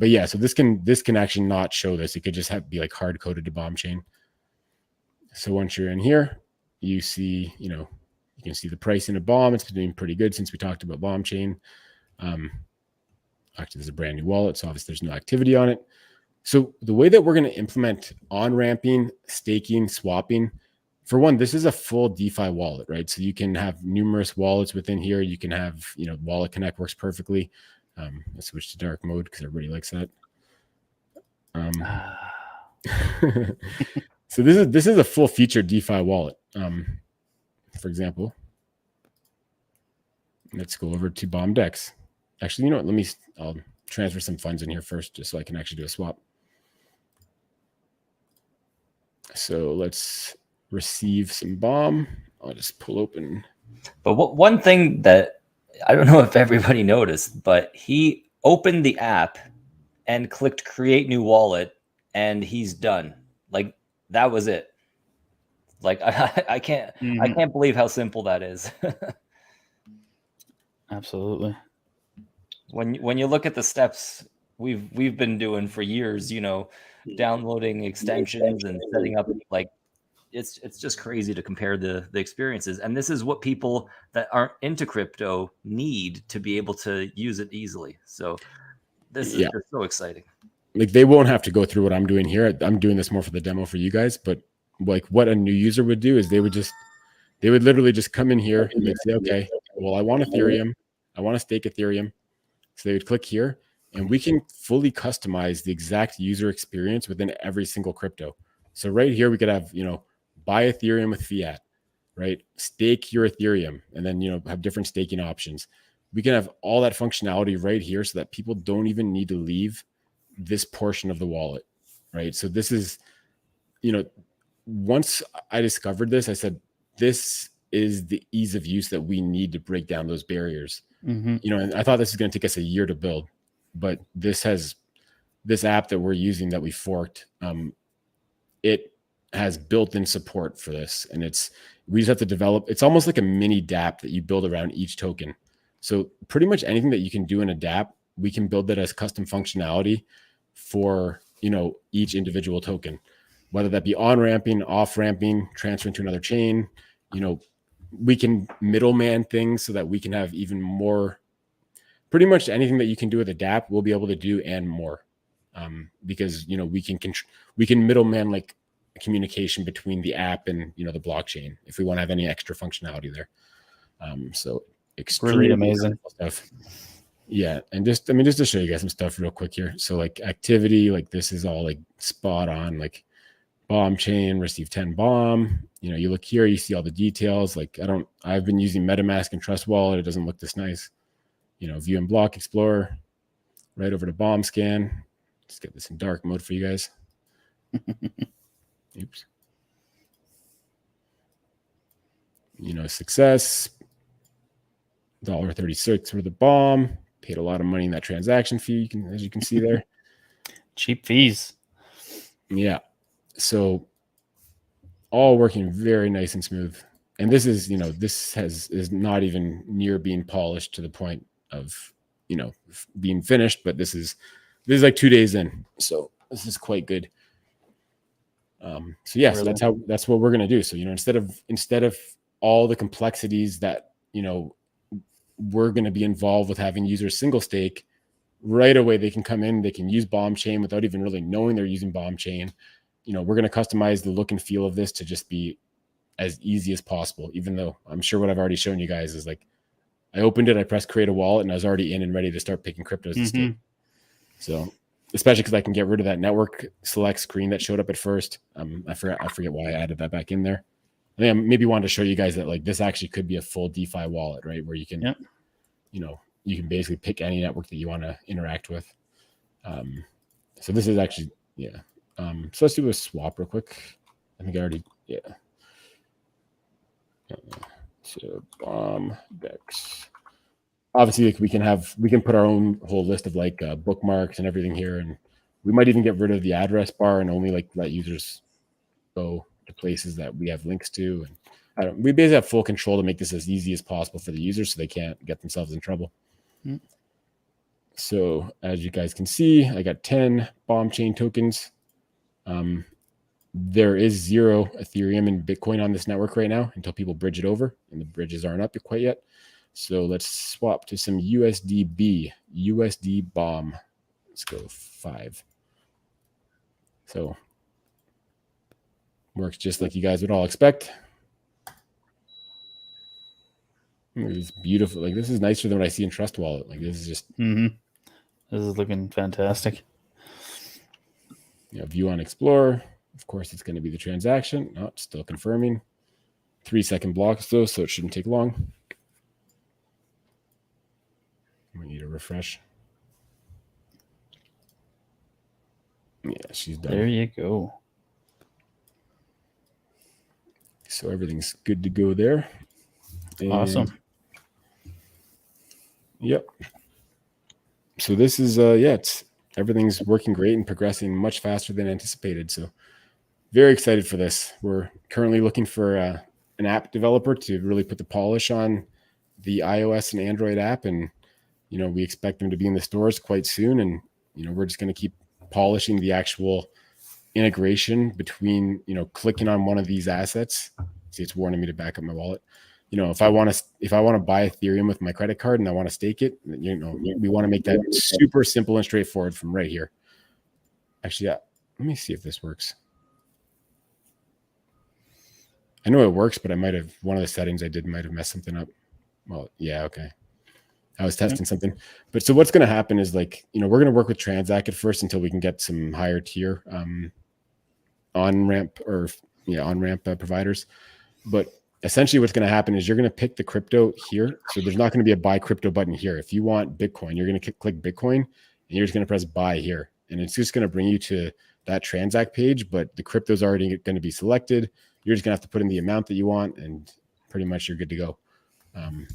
Speaker 1: yeah, so this can actually not show this. It could just be like hard coded to bomb chain. So once you're in here, you see, you can see the price in a bomb. It's been doing pretty good since we talked about bomb chain. Actually, there's a brand new wallet, so obviously there's no activity on it. So the way that we're going to implement on-ramping, staking, swapping, for one, this is a full DeFi wallet, right? So you can have numerous wallets within here. You can have, Wallet Connect works perfectly. Let's switch to dark mode because everybody likes that. So this is a full featured DeFi wallet. For example, let's go over to BombDex. Actually, you know what? I'll transfer some funds in here first, just so I can actually do a swap. So let's receive some bomb. I'll just pull open.
Speaker 3: But one thing that I don't know if everybody noticed, but he opened the app and clicked create new wallet, and he's done. Like that was it. Like I can't believe how simple that is.
Speaker 2: Absolutely.
Speaker 3: When you look at the steps we've been doing for years, downloading extensions and setting up, like it's just crazy to compare the experiences. And this is what people that aren't into crypto need to be able to use it easily. So this is just so exciting.
Speaker 1: Like they won't have to go through what I'm doing here. I'm doing this more for the demo for you guys, but like what a new user would do is they would literally just come in here and they'd say, okay, well, I want Ethereum. I want to stake Ethereum. So they would click here and we can fully customize the exact user experience within every single crypto. So right here, we could have, buy Ethereum with fiat, right? Stake your Ethereum and then, have different staking options. We can have all that functionality right here so that people don't even need to leave this portion of the wallet, right? So this is, once I discovered this, I said, this is the ease of use that we need to break down those barriers.
Speaker 2: Mm-hmm.
Speaker 1: And I thought this is going to take us a year to build, but this app that we're using that we forked, it has built-in support for this. And we just have to develop, it's almost like a mini dApp that you build around each token. So pretty much anything that you can do in a dApp, we can build that as custom functionality for, each individual token, whether that be on-ramping, off-ramping, transferring to another chain. We can middleman things so that we can have even more, pretty much anything that you can do with a dApp, we'll be able to do and more. Because, we can middleman like communication between the app and, the blockchain if we want to have any extra functionality there. So extremely
Speaker 2: amazing
Speaker 1: stuff. Yeah. And just to show you guys some stuff real quick here. So like activity, like this is all like spot on, like bomb chain, receive 10 bomb. You look here, you see all the details. Like I've been using MetaMask and Trust Wallet. It doesn't look this nice. View and block explorer, right over to bomb scan. Let's get this in dark mode for you guys. Oops. Success. $1.36 for the bomb. Paid a lot of money in that transaction fee, as you can see there.
Speaker 2: Cheap fees.
Speaker 1: Yeah. So all working very nice and smooth. And this is, is not even near being polished to the point of, being finished, but this is like 2 days in. So this is quite good. So yes, really? That's what we're going to do. So, instead of all the complexities that, we're going to be involved with having users single stake, right away they can come in, they can use bomb chain without even really knowing they're using bomb chain. We're going to customize the look and feel of this to just be as easy as possible, even though I'm sure what I've already shown you guys is like, I opened it, I pressed create a wallet, and I was already in and ready to start picking cryptos to stake. So, especially because I can get rid of that network select screen that showed up at first. I forget why I added that back in there. I think I maybe wanted to show you guys that like this actually could be a full DeFi wallet, right? Where you can, you can basically pick any network that you want to interact with. So this is actually, so let's do a swap real quick. I think I already, So BombDex. Obviously, like we can put our own whole list of like bookmarks and everything here, and we might even get rid of the address bar and only like let users go to places that we have links to. And we basically have full control to make this as easy as possible for the users, so they can't get themselves in trouble. Mm-hmm. So as you guys can see, I got 10 bomb chain tokens. There is 0 Ethereum and Bitcoin on this network right now until people bridge it over, and the bridges aren't up quite yet. So let's swap to some USDB, USD bomb. Let's go 5. So works just like you guys would all expect. It's beautiful. Like this is nicer than what I see in Trust Wallet. Like this is just.
Speaker 2: Mm-hmm. This is looking fantastic.
Speaker 1: View on Explorer. Of course, it's going to be the transaction. Oh, it's still confirming. 3-second blocks though, so it shouldn't take long. We need a refresh. Yeah, she's done.
Speaker 2: There you go.
Speaker 1: So everything's good to go there. And
Speaker 2: awesome.
Speaker 1: Yep. So this is everything's working great and progressing much faster than anticipated. So very excited for this. We're currently looking for an app developer to really put the polish on the iOS and Android app, and we expect them to be in the stores quite soon. And we're just going to keep polishing the actual integration between clicking on one of these assets. See, it's warning me to back up my wallet. If I want to buy Ethereum with my credit card and I want to stake it, we want to make that super simple and straightforward from right here. Actually, let me see if this works. I know it works, but one of the settings I did might have messed something up. Well, yeah, okay. I was testing something. But so what's going to happen is we're going to work with Transact at first until we can get some higher tier on-ramp providers. But essentially what's going to happen is you're going to pick the crypto here. So there's not going to be a buy crypto button here. If you want Bitcoin, you're going to click Bitcoin and you're just going to press buy here. And it's just going to bring you to that Transact page, but the crypto is already going to be selected. You're just going to have to put in the amount that you want and pretty much you're good to go. And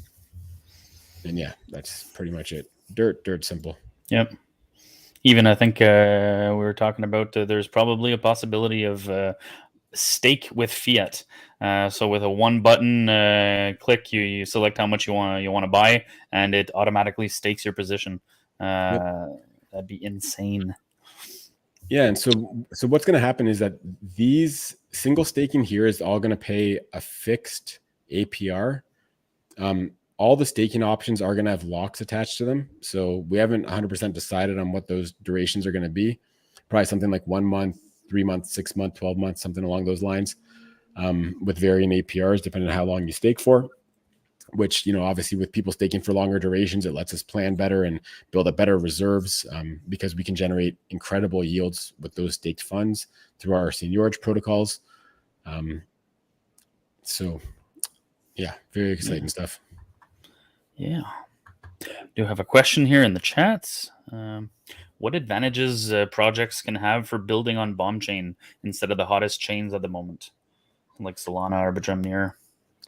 Speaker 1: yeah, that's pretty much it. Dirt simple.
Speaker 2: Yep. Even I think we were talking about there's probably a possibility of stake with fiat. So with a one button click, you select how much you want to buy, and it automatically stakes your position. That'd be insane.
Speaker 1: Yeah, and so what's going to happen is that these single staking here is all going to pay a fixed APR. All the staking options are going to have locks attached to them. So we haven't 100% decided on what those durations are going to be. Probably something like 1 month, 3 months, 6 months, 12 months, something along those lines, with varying APRs depending on how long you stake for, which, obviously with people staking for longer durations, it lets us plan better and build up better reserves because we can generate incredible yields with those staked funds through our seniorage protocols. So yeah, very exciting stuff.
Speaker 2: Yeah. Do have a question here in the chats. What advantages projects can have for building on bomb chain instead of the hottest chains at the moment, like Solana, Arbitrum, Near?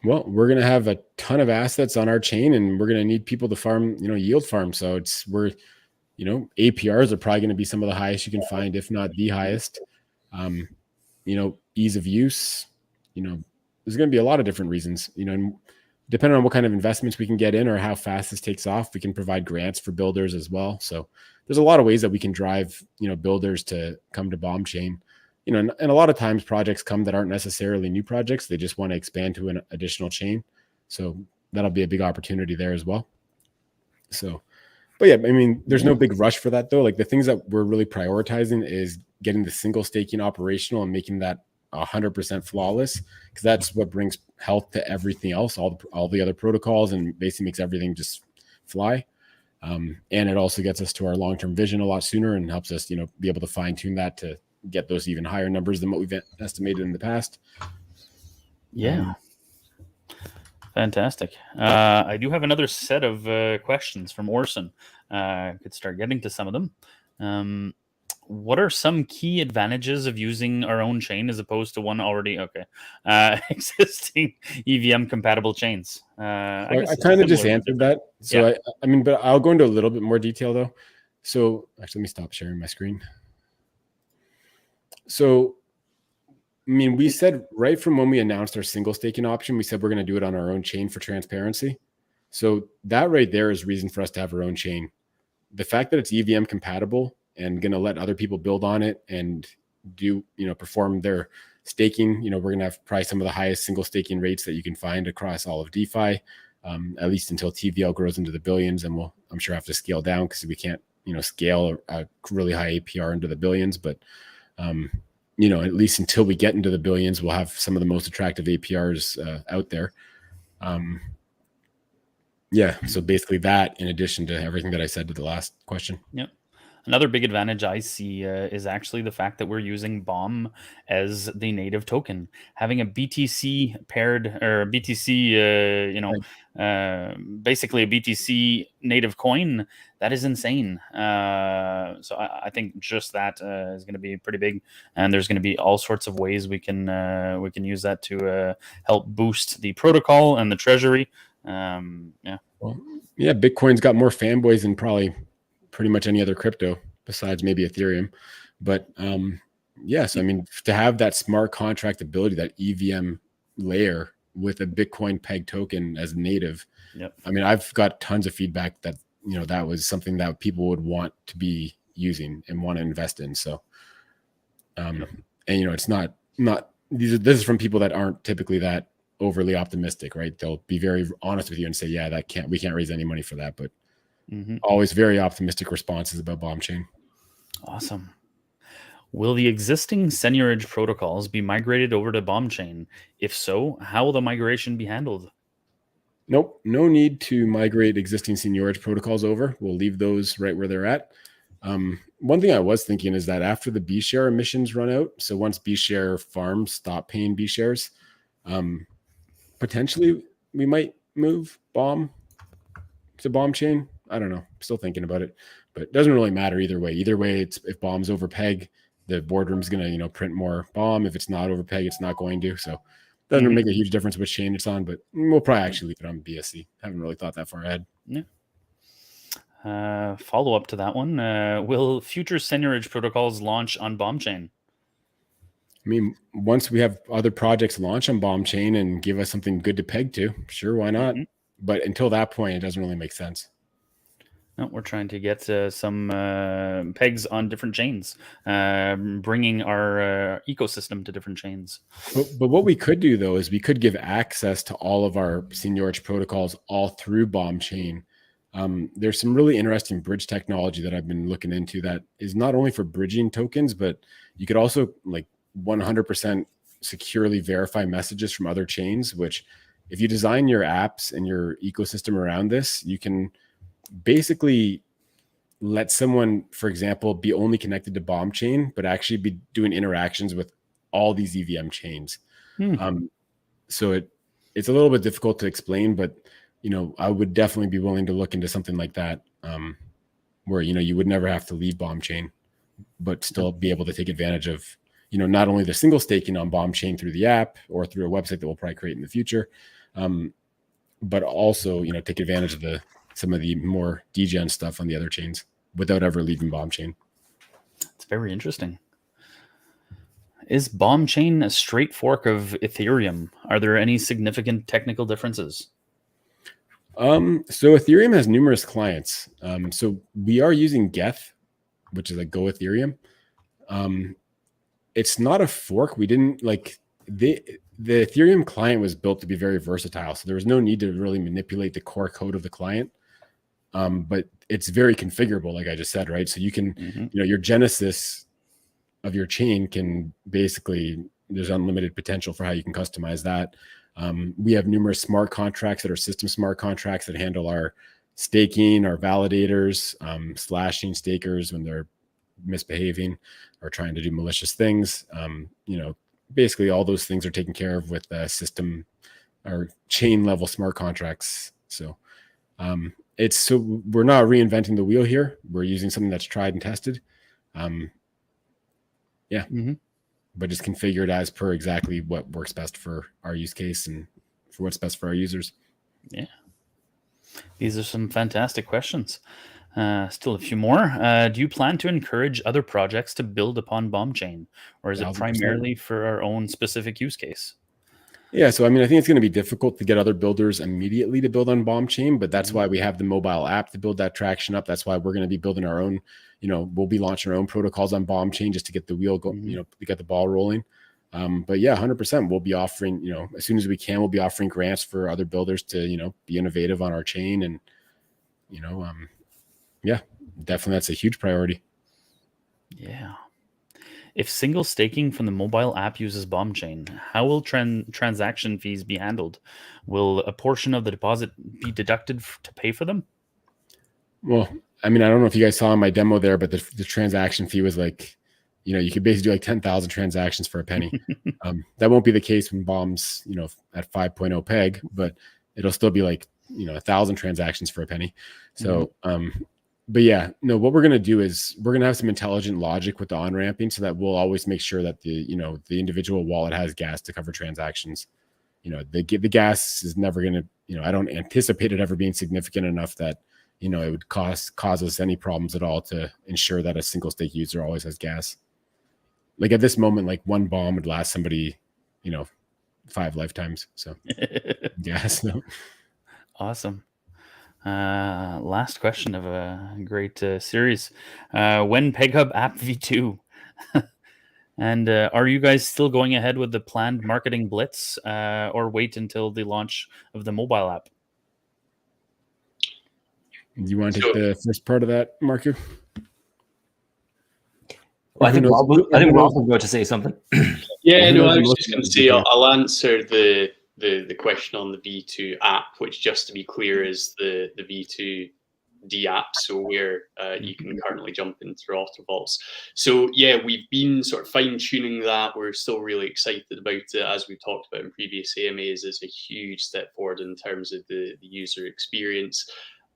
Speaker 1: Well, we're going to have a ton of assets on our chain, and we're going to need people to farm, yield farm. So APRs are probably going to be some of the highest you can find, if not the highest. Ease of use, there's going to be a lot of different reasons, and depending on what kind of investments we can get in or how fast this takes off, we can provide grants for builders as well. So there's a lot of ways that we can drive, builders to come to bomb chain, and a lot of times projects come that aren't necessarily new projects. They just want to expand to an additional chain. So that'll be a big opportunity there as well. So, but yeah, there's no big rush for that though. Like the things that we're really prioritizing is getting the single staking operational and making that 100% flawless, because that's what brings health to everything else, all the other protocols, and basically makes everything just fly. And it also gets us to our long-term vision a lot sooner and helps us, be able to fine tune that to get those even higher numbers than what we've estimated in the past.
Speaker 2: Yeah. Fantastic. I do have another set of questions from Orson. Could start getting to some of them. What are some key advantages of using our own chain as opposed to one already existing EVM compatible chains?
Speaker 1: I kind of just answered that. So yeah. I mean, but I'll go into a little bit more detail though. So actually, let me stop sharing my screen. So, I mean, we said right from when we announced our single staking option, we said we're going to do it on our own chain for transparency. So that right there is reason for us to have our own chain. The fact that it's EVM compatible and going to let other people build on it and do, perform their staking, we're going to have probably some of the highest single staking rates that you can find across all of DeFi, at least until TVL grows into the billions. And we'll, I'm sure, have to scale down because we can't, scale a really high APR into the billions. But, at least until we get into the billions, we'll have some of the most attractive APRs out there. So basically that, in addition to everything that I said to the last question.
Speaker 2: Yep. Another big advantage I see is actually the fact that we're using BOM as the native token. Having a BTC paired or BTC, basically a BTC native coin, that is insane. So I think just that is going to be pretty big, and there's going to be all sorts of ways we can use that to help boost the protocol and the treasury.
Speaker 1: Bitcoin's got more fanboys than probably pretty much any other crypto besides maybe Ethereum. But so I mean, to have that smart contract ability, that EVM layer with a Bitcoin peg token as native, I mean, I've got tons of feedback that, that was something that people would want to be using and want to invest in. So, and it's not this is from people that aren't typically that overly optimistic, right? They'll be very honest with you and say, yeah, we can't raise any money for that. But always very optimistic responses about BOM chain.
Speaker 2: Awesome. Will the existing seigniorage protocols be migrated over to BOM chain? If so, how will the migration be handled?
Speaker 1: Nope, no need to migrate existing seigniorage protocols over. We'll leave those right where they're at. One thing I was thinking is that after the B share emissions run out, so once B share farms stop paying B shares, potentially we might move BOM to BOM chain. I don't know. Still thinking about it, but it doesn't really matter either way. Either way, it's if BOM's over peg, the boardroom's going to, print more BOM. If it's not over peg, it's not going to. So it doesn't make a huge difference which chain it's on, but we'll probably actually leave it on BSC. Haven't really thought that far ahead.
Speaker 2: Yeah. Follow up to that one. Will future seigniorage protocols launch on BOM chain?
Speaker 1: I mean, once we have other projects launch on BOM chain and give us something good to peg to, sure, why not? But until that point, it doesn't really make sense.
Speaker 2: No, we're trying to get some pegs on different chains, bringing our ecosystem to different chains.
Speaker 1: But what we could do, though, is we could give access to all of our seigniorage protocols all through BOM chain. There's some really interesting bridge technology that I've been looking into that is not only for bridging tokens, but you could also 100% securely verify messages from other chains, which if you design your apps and your ecosystem around this, you can basically let someone, for example, be only connected to BOM chain, but actually be doing interactions with all these EVM chains. So it's a little bit difficult to explain, but I would definitely be willing to look into something like that, where you would never have to leave BOM chain, but still be able to take advantage of not only the single staking on BOM chain through the app or through a website that we'll probably create in the future, but also take advantage of some of the more degen stuff on the other chains without ever leaving BOM chain.
Speaker 2: It's very interesting. Is BOM chain a straight fork of Ethereum? Are there any significant technical differences?
Speaker 1: So Ethereum has numerous clients. So we are using Geth, which is Go Ethereum. It's not a fork. We didn't the Ethereum client was built to be very versatile. So there was no need to really manipulate the core code of the client. But it's very configurable, like I just said, right? So you can, your genesis of your chain can basically, there's unlimited potential for how you can customize that. We have numerous smart contracts that are system smart contracts that handle our staking, our validators, slashing stakers when they're misbehaving or trying to do malicious things. basically all those things are taken care of with system or chain level smart contracts. So we're not reinventing the wheel here. We're using something that's tried and tested. But just configured as per exactly what works best for our use case and for what's best for our users.
Speaker 2: Yeah. These are some fantastic questions. Still a few more. Do you plan to encourage other projects to build upon BombChain, or is it
Speaker 1: 1000%.
Speaker 2: primarily for our own specific use case?
Speaker 1: Yeah, so I mean, I think it's going to be difficult to get other builders immediately to build on BombChain, but that's why we have the mobile app to build that traction up. That's why we're going to be building our own, we'll be launching our own protocols on BombChain just to get the wheel going, to get the ball rolling. But yeah, 100%, we'll be offering, as soon as we can, we'll be offering grants for other builders to, be innovative on our chain. And, yeah, definitely that's a huge priority.
Speaker 2: Yeah. If single staking from the mobile app uses BombChain, how will transaction fees be handled? Will a portion of the deposit be deducted to pay for them?
Speaker 1: Well, I mean, I don't know if you guys saw my demo there, but the transaction fee was like, you could basically do like 10,000 transactions for a penny. That won't be the case when Bomb's, at 5.0 peg, but it'll still be like, 1,000 transactions for a penny. So, but yeah, no, what we're going to do is we're going to have some intelligent logic with the on-ramping so that we'll always make sure that the individual wallet has gas to cover transactions. The gas is never going to, I don't anticipate it ever being significant enough that, it would cause us any problems at all to ensure that a single stake user always has gas. Like at this moment, like one bomb would last somebody, 5 lifetimes. So gas. No.
Speaker 2: Awesome. Last question of a great series. When PegHub app v2? And are you guys still going ahead with the planned marketing blitz or wait until the launch of the mobile app?
Speaker 1: Do you want to take the first part of that, Marco?
Speaker 3: Well, I think Rob will go to say something.
Speaker 4: Yeah, no, I was just going to say I'll answer the question on the V2 app, which, just to be clear, is the V2 D app, so where you can currently jump into router vaults. So yeah, we've been sort of fine tuning that. We're still really excited about it. As we talked about in previous AMAs, it's a huge step forward in terms of the user experience.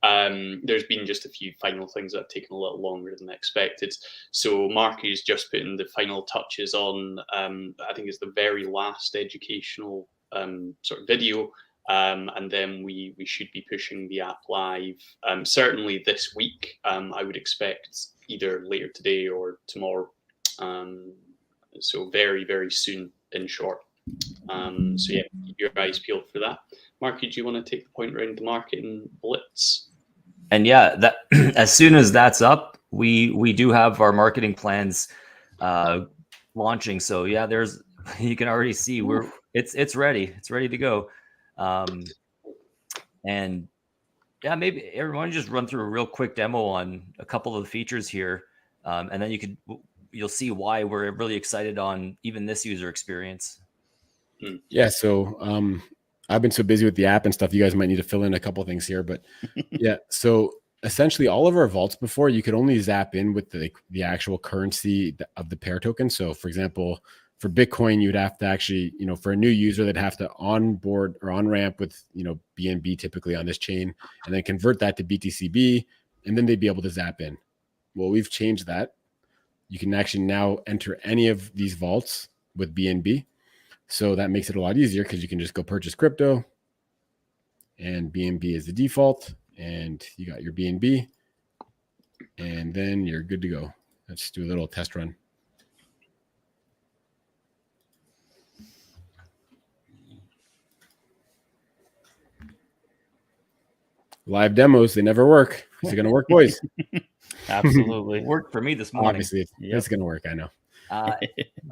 Speaker 4: There's been just a few final things that have taken a little longer than expected. So Mark is just putting the final touches on, I think it's the very last educational sort of video. And then we should be pushing the app live certainly this week. I would expect either later today or tomorrow. So very, very soon, in short. So yeah, keep your eyes peeled for that. Mark, do you want to take the point around the marketing blitz?
Speaker 3: And yeah, that as soon as that's up, we do have our marketing plans launching. So yeah, you can already see it's ready. It's ready to go. And yeah, maybe everyone just run through a real quick demo on a couple of the features here, and then you'll see why we're really excited on even this user experience.
Speaker 1: Yeah, so I've been so busy with the app and stuff, you guys might need to fill in a couple of things here, but yeah, so essentially all of our vaults before, you could only zap in with the actual currency of the pair token. So for example, for Bitcoin, you'd have to actually, for a new user, they'd have to onboard or on ramp with, BNB typically on this chain, and then convert that to BTCB, and then they'd be able to zap in. Well, we've changed that. You can actually now enter any of these vaults with BNB. So that makes it a lot easier because you can just go purchase crypto, and BNB is the default, and you got your BNB, and then you're good to go. Let's do a little test run. Live demos, they never work. Is it going to work, boys?
Speaker 2: Absolutely.
Speaker 3: It worked for me this morning.
Speaker 1: Obviously, it's going to work. I know.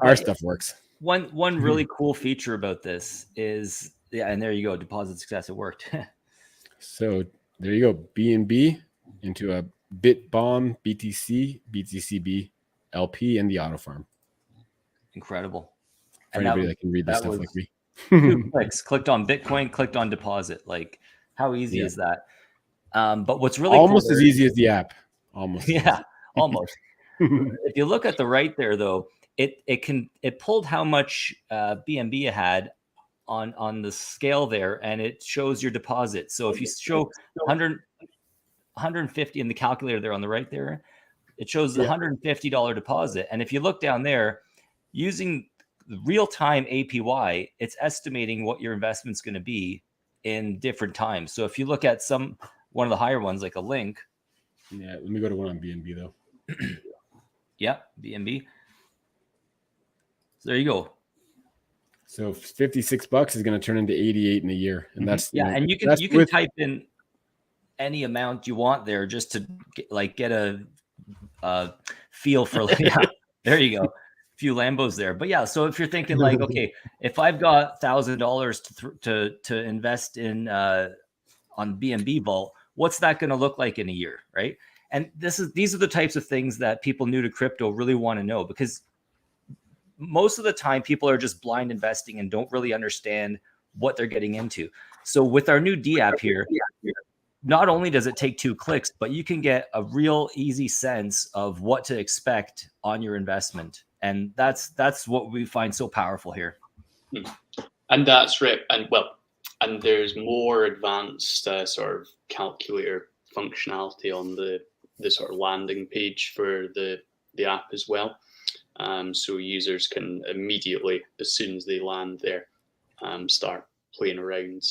Speaker 1: Our stuff works.
Speaker 3: One really cool feature about this is, yeah, and there you go, deposit success. It worked.
Speaker 1: So there you go, BNB into a BitBomb, BTC, BTCB, LP, and the auto farm.
Speaker 3: Incredible.
Speaker 1: For anybody that can read this stuff like me.
Speaker 3: 2 clicks, clicked on Bitcoin, clicked on deposit. Like, how easy is that? But what's really
Speaker 1: almost as easy as the app. Almost.
Speaker 3: Yeah, almost. If you look at the right there, though, it pulled how much BNB you had on the scale there, and it shows your deposit. So if you show 150 in the calculator there on the right there, it shows the $150 deposit. And if you look down there, using the real-time APY, it's estimating what your investment's going to be in different times. So if you look at one of the higher ones, like a Link.
Speaker 1: Yeah, let me go to one on BNB though.
Speaker 3: Yeah, BNB. So there you go.
Speaker 1: So $56 is going to turn into 88 in a year, and that's
Speaker 3: and you can type in any amount you want there just to get a feel for there you go, a few Lambos there. But yeah, so if you're thinking like, okay, if I've got $1,000 to invest in on BNB Vault, what's that going to look like in a year, right? And these are the types of things that people new to crypto really want to know, because most of the time people are just blind investing and don't really understand what they're getting into. So with our new D app here, not only does it take 2 clicks, but you can get a real easy sense of what to expect on your investment. And that's what we find so powerful here.
Speaker 4: And that's right. And there's more advanced sort of calculator functionality on the sort of landing page for the app as well. So users can immediately, as soon as they land there, start playing around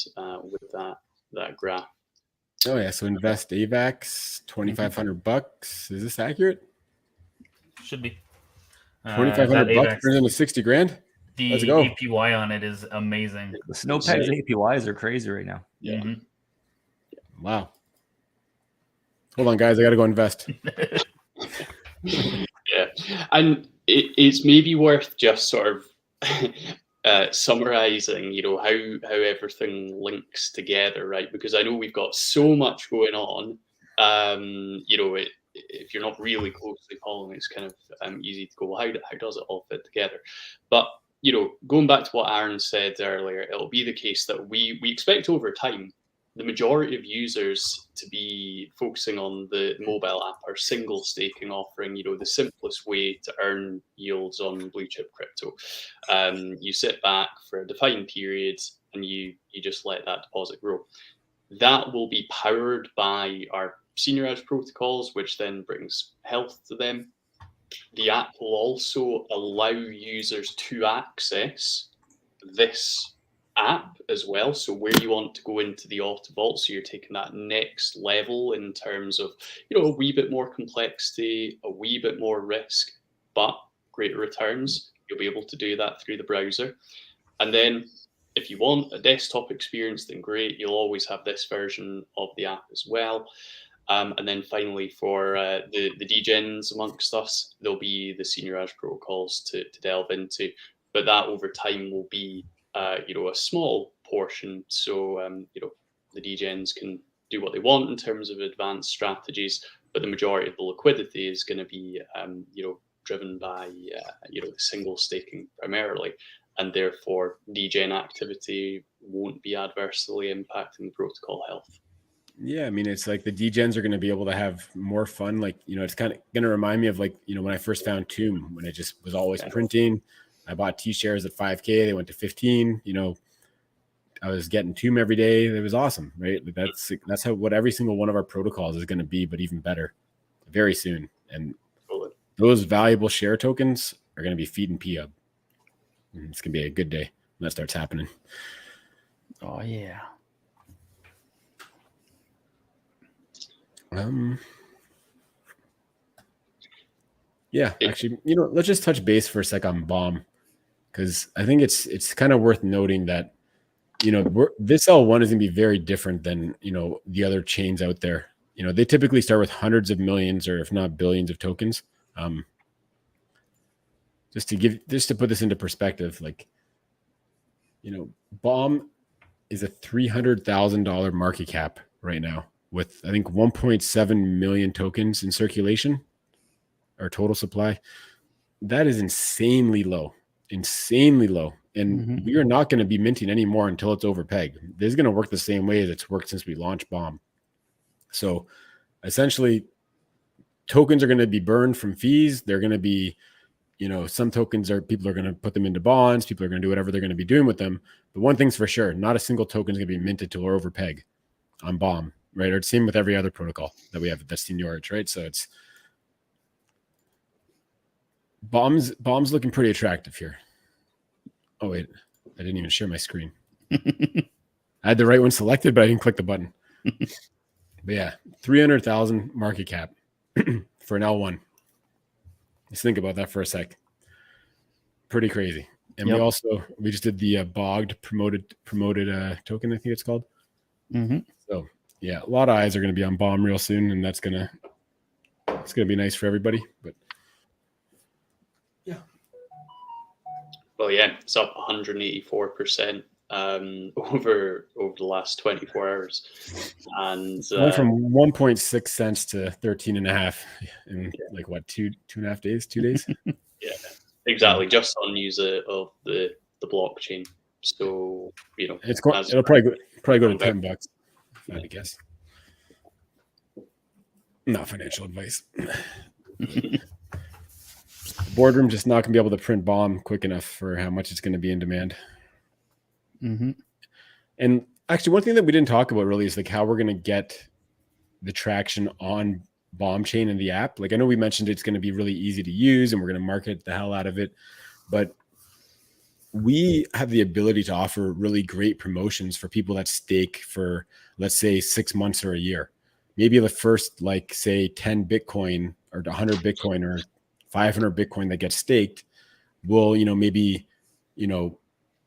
Speaker 4: with that graph.
Speaker 1: Oh yeah, so invest AVAX, $2,500. Is this accurate?
Speaker 2: Should be.
Speaker 1: $2,500 turns into 60 grand.
Speaker 2: The
Speaker 1: Let's go.
Speaker 2: APY on it is amazing.
Speaker 3: The Snowpeg's APYs are crazy right now.
Speaker 4: Yeah.
Speaker 2: Mm-hmm.
Speaker 1: Wow. Hold on, guys. I got to go invest.
Speaker 4: Yeah. And it's maybe worth just sort of summarizing, how everything links together, right? Because I know we've got so much going on. If you're not really closely following, it's kind of easy to go, well, how does it all fit together? But going back to what Aaron said earlier, it'll be the case that we expect over time the majority of users to be focusing on the mobile app, our single staking offering, the simplest way to earn yields on blue chip crypto. You sit back for a defined period and you just let that deposit grow. That will be powered by our senior protocols, which then brings health to them. The app will also allow users to access this app as well. So where you want to go into the auto vault, so you're taking that next level in terms of, a wee bit more complexity, a wee bit more risk, but greater returns. You'll be able to do that through the browser. And then if you want a desktop experience, then great. You'll always have this version of the app as well. And then finally, for the degens amongst us, there'll be the senior protocols to delve into, but that over time will be a small portion. So the degens can do what they want in terms of advanced strategies, but the majority of the liquidity is going to be driven by the single staking primarily, and therefore degen activity won't be adversely impacting the protocol health.
Speaker 1: Yeah, I mean, it's like the degens are going to be able to have more fun. Like, it's kind of going to remind me of when I first found Tomb, when it just was always printing. I bought T-shares at 5K. They went to 15. I was getting Tomb every day. It was awesome, right? That's what every single one of our protocols is going to be, but even better very soon. And those valuable share tokens are going to be feeding P-Hub. It's going to be a good day when that starts happening.
Speaker 2: Oh, yeah.
Speaker 1: Yeah, actually, let's just touch base for a sec on BOM, because I think it's kind of worth noting that, this L1 is going to be very different than, the other chains out there. They typically start with hundreds of millions or if not billions of tokens. Just to put this into perspective, BOM is a $300,000 market cap right now, with I think 1.7 million tokens in circulation, our total supply. That is insanely low. And we are not going to be minting anymore until it's over peg. This is going to work the same way as it's worked since we launched BOM. So essentially, tokens are going to be burned from fees. They're going to be some tokens people are going to put them into bonds. People are going to do whatever they're going to be doing with them. But one thing's for sure, not a single token is going to be minted to or over peg on BOM, right? Or it's same with every other protocol that we have that's seniorage, right? So it's BOM's looking pretty attractive here. Oh wait, I didn't even share my screen. I had the right one selected, but I didn't click the button. But yeah, 300,000 market cap for an L1. Let's think about that for a sec. Pretty crazy. And we just did the bogged promoted token, I think it's called.
Speaker 2: Mm-hmm.
Speaker 1: So yeah, a lot of eyes are going to be on BOM real soon, and it's gonna be nice for everybody. But yeah.
Speaker 4: Well, yeah, it's up 184% over the last 24 hours, and
Speaker 1: went from 1.6 cents to 13.5 in like what 2.5 days, 2 days.
Speaker 4: Yeah, exactly. Just on news of the blockchain. So it'll probably go to $10. If I had to guess. Not financial advice. The boardroom just not going to be able to print BOM quick enough for how much it's going to be in demand.
Speaker 2: Mm-hmm.
Speaker 1: And actually, one thing that we didn't talk about really is like how we're going to get the traction on BOM chain in the app. Like I know we mentioned it's going to be really easy to use and we're going to market the hell out of it, but we have the ability to offer really great promotions for people that stake for, let's say, 6 months or a year. Maybe the first, like, say, 10 Bitcoin or 100 Bitcoin or 500 Bitcoin that gets staked will, maybe,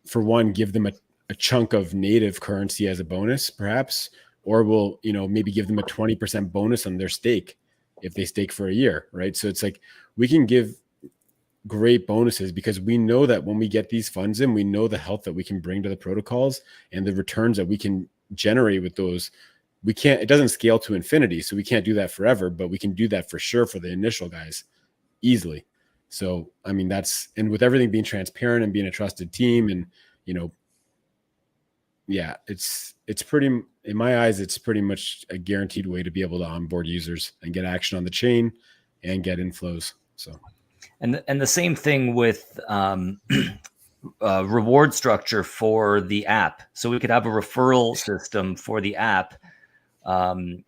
Speaker 1: for one, give them a chunk of native currency as a bonus, perhaps, or will, maybe give them a 20% bonus on their stake if they stake for a year, right? So it's like we can give great bonuses because we know that when we get these funds in, we know the health that we can bring to the protocols and the returns that we can generate with those. It doesn't scale to infinity, so we can't do that forever, but we can do that for sure for the initial guys easily. So, I mean, and with everything being transparent and being a trusted team and, yeah, it's pretty, in my eyes, it's pretty much a guaranteed way to be able to onboard users and get action on the chain and get inflows. So.
Speaker 3: And the same thing with reward structure for the app. So we could have a referral system for the app. And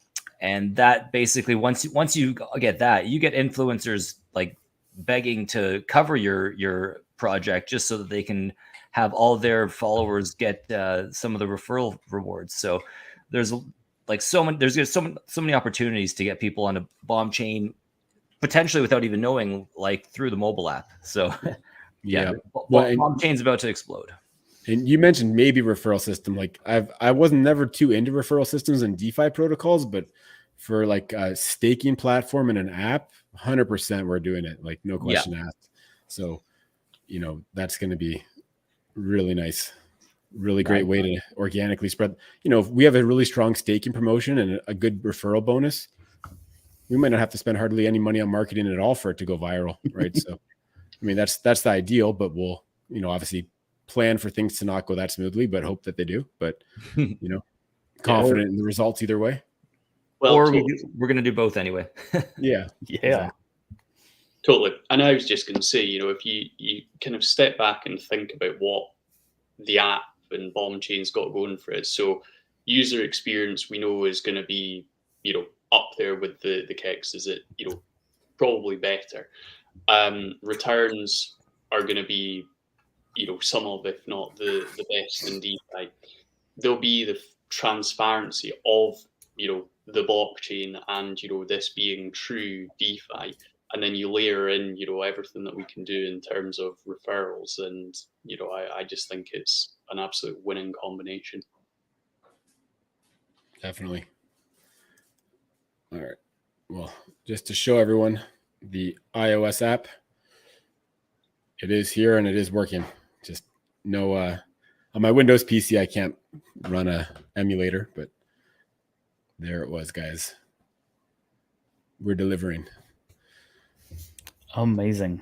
Speaker 3: that basically, once you get that, you get influencers like begging to cover your project just so that they can have all their followers get some of the referral rewards. So there's so many opportunities to get people on a BOM chain potentially without even knowing, like through the mobile app. So yeah, BOM chain's about to explode.
Speaker 1: And you mentioned maybe referral system. Like I wasn't never too into referral systems and DeFi protocols, but for like a staking platform and an app, 100% we're doing it. Like no question asked. So, that's going to be really nice, really great way to organically spread. If we have a really strong staking promotion and a good referral bonus, we might not have to spend hardly any money on marketing at all for it to go viral, right? So, I mean, that's the ideal, but we'll, obviously plan for things to not go that smoothly, but hope that they do. But, confident in the results either way.
Speaker 4: Well,
Speaker 3: or we're going to do both anyway.
Speaker 1: Yeah.
Speaker 4: Totally. And I was just going to say, if you kind of step back and think about what the app and BOM chain's got going for it. So user experience we know is going to be, up there with the KEX, is it, probably better. Returns are going to be, some of, if not the best in DeFi. There'll be the transparency of, the blockchain and, this being true DeFi. And then you layer in, everything that we can do in terms of referrals. And, I just think it's an absolute winning combination.
Speaker 1: Definitely. All right. Well, just to show everyone the iOS app, it is here and it is working. Just no, on my Windows PC, I can't run a emulator, but there it was, guys. We're delivering.
Speaker 2: Amazing.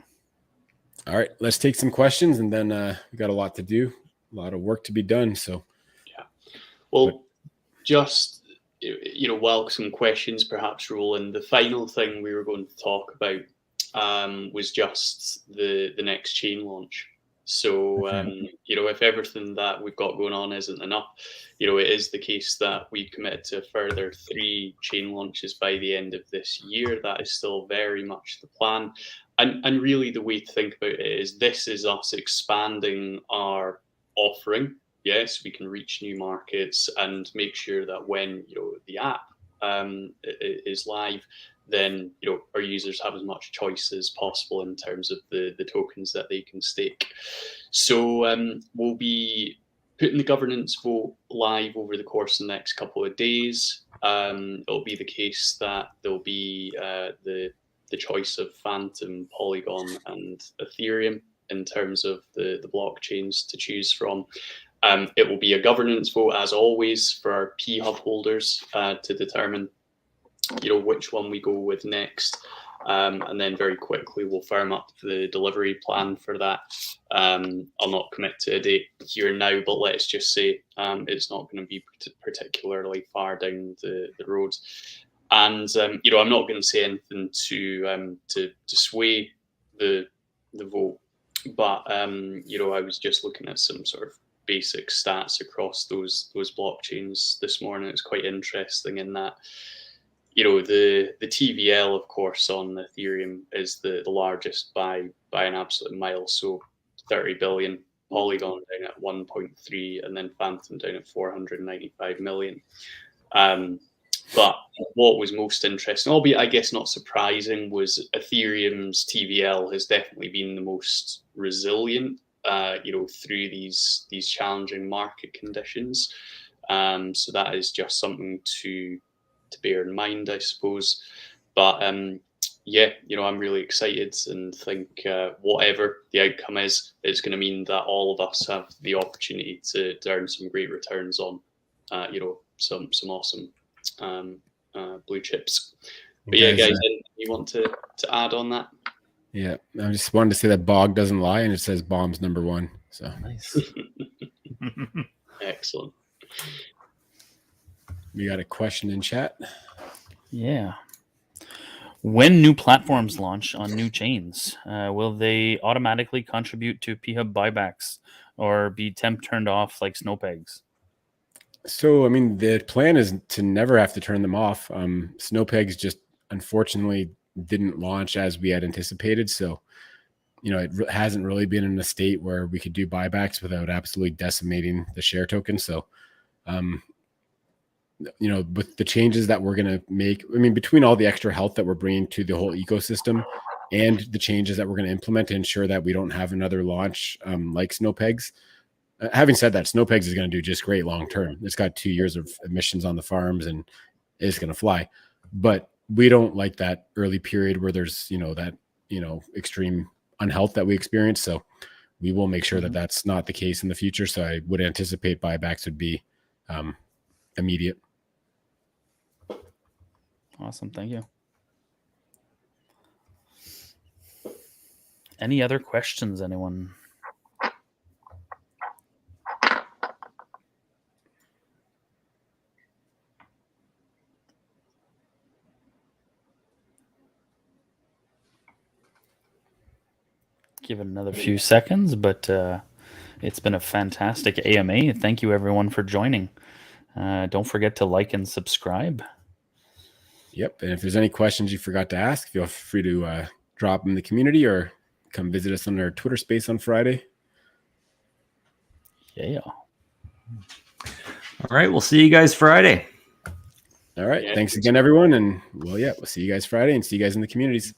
Speaker 1: All right, let's take some questions, and then we got a lot to do, a lot of work to be done. So,
Speaker 4: yeah. Well, just while some questions perhaps roll in, the final thing we were going to talk about was just the next chain launch. So, if everything that we've got going on isn't enough, it is the case that we commit to a further 3 chain launches by the end of this year. That is still very much the plan. And really the way to think about it is this is us expanding our offering. Yes, we can reach new markets and make sure that when, the app is live, then our users have as much choice as possible in terms of the tokens that they can stake. So we'll be putting the governance vote live over the course of the next couple of days. It'll be the case that there'll be the choice of Phantom, Polygon, and Ethereum in terms of the blockchains to choose from. It will be a governance vote, as always, for our P-Hub holders to determine which one we go with next, and then very quickly we'll firm up the delivery plan for that. I'll not commit to a date here now, but let's just say it's not going to be particularly far down the road. And I'm not going to say anything to sway the vote, but I was just looking at some sort of basic stats across those blockchains this morning. It's quite interesting in that the TVL, of course, on Ethereum is the largest by an absolute mile. So 30 billion, Polygon down at 1.3, and then Phantom down at 495 million. But what was most interesting, albeit I guess not surprising, was Ethereum's TVL has definitely been the most resilient, through these challenging market conditions. So that is just something to bear in mind, I suppose. But I'm really excited and think whatever the outcome is, it's going to mean that all of us have the opportunity to earn some great returns on, some awesome blue chips. But yeah, guys, you want to add on that?
Speaker 1: Yeah, I just wanted to say that Bog doesn't lie, and it says bombs number 1. So
Speaker 3: Nice.
Speaker 4: Excellent.
Speaker 1: We got a question in chat.
Speaker 2: Yeah. When new platforms launch on new chains, will they automatically contribute to P-Hub buybacks or be temp turned off like Snowpegs?
Speaker 1: So, I mean, the plan is to never have to turn them off. Snowpegs just unfortunately didn't launch as we had anticipated. So, it hasn't really been in a state where we could do buybacks without absolutely decimating the share token. So, with the changes that we're going to make, I mean, between all the extra health that we're bringing to the whole ecosystem and the changes that we're going to implement to ensure that we don't have another launch like Snowpegs. Having said that, Snowpegs is going to do just great long term. It's got 2 years of emissions on the farms and it's going to fly. But we don't like that early period where there's, extreme unhealth that we experience. So we will make sure that that's not the case in the future. So I would anticipate buybacks would be immediate.
Speaker 2: Awesome. Thank you. Any other questions, anyone? Give it another few seconds, but it's been a fantastic AMA. Thank you, everyone, for joining. Don't forget to like and subscribe.
Speaker 1: Yep. And if there's any questions you forgot to ask, feel free to drop them in the community or come visit us on our Twitter space on Friday.
Speaker 2: Yeah.
Speaker 3: All right. We'll see you guys Friday.
Speaker 1: All right. Yeah, thanks again, everyone. And we'll see you guys Friday and see you guys in the communities.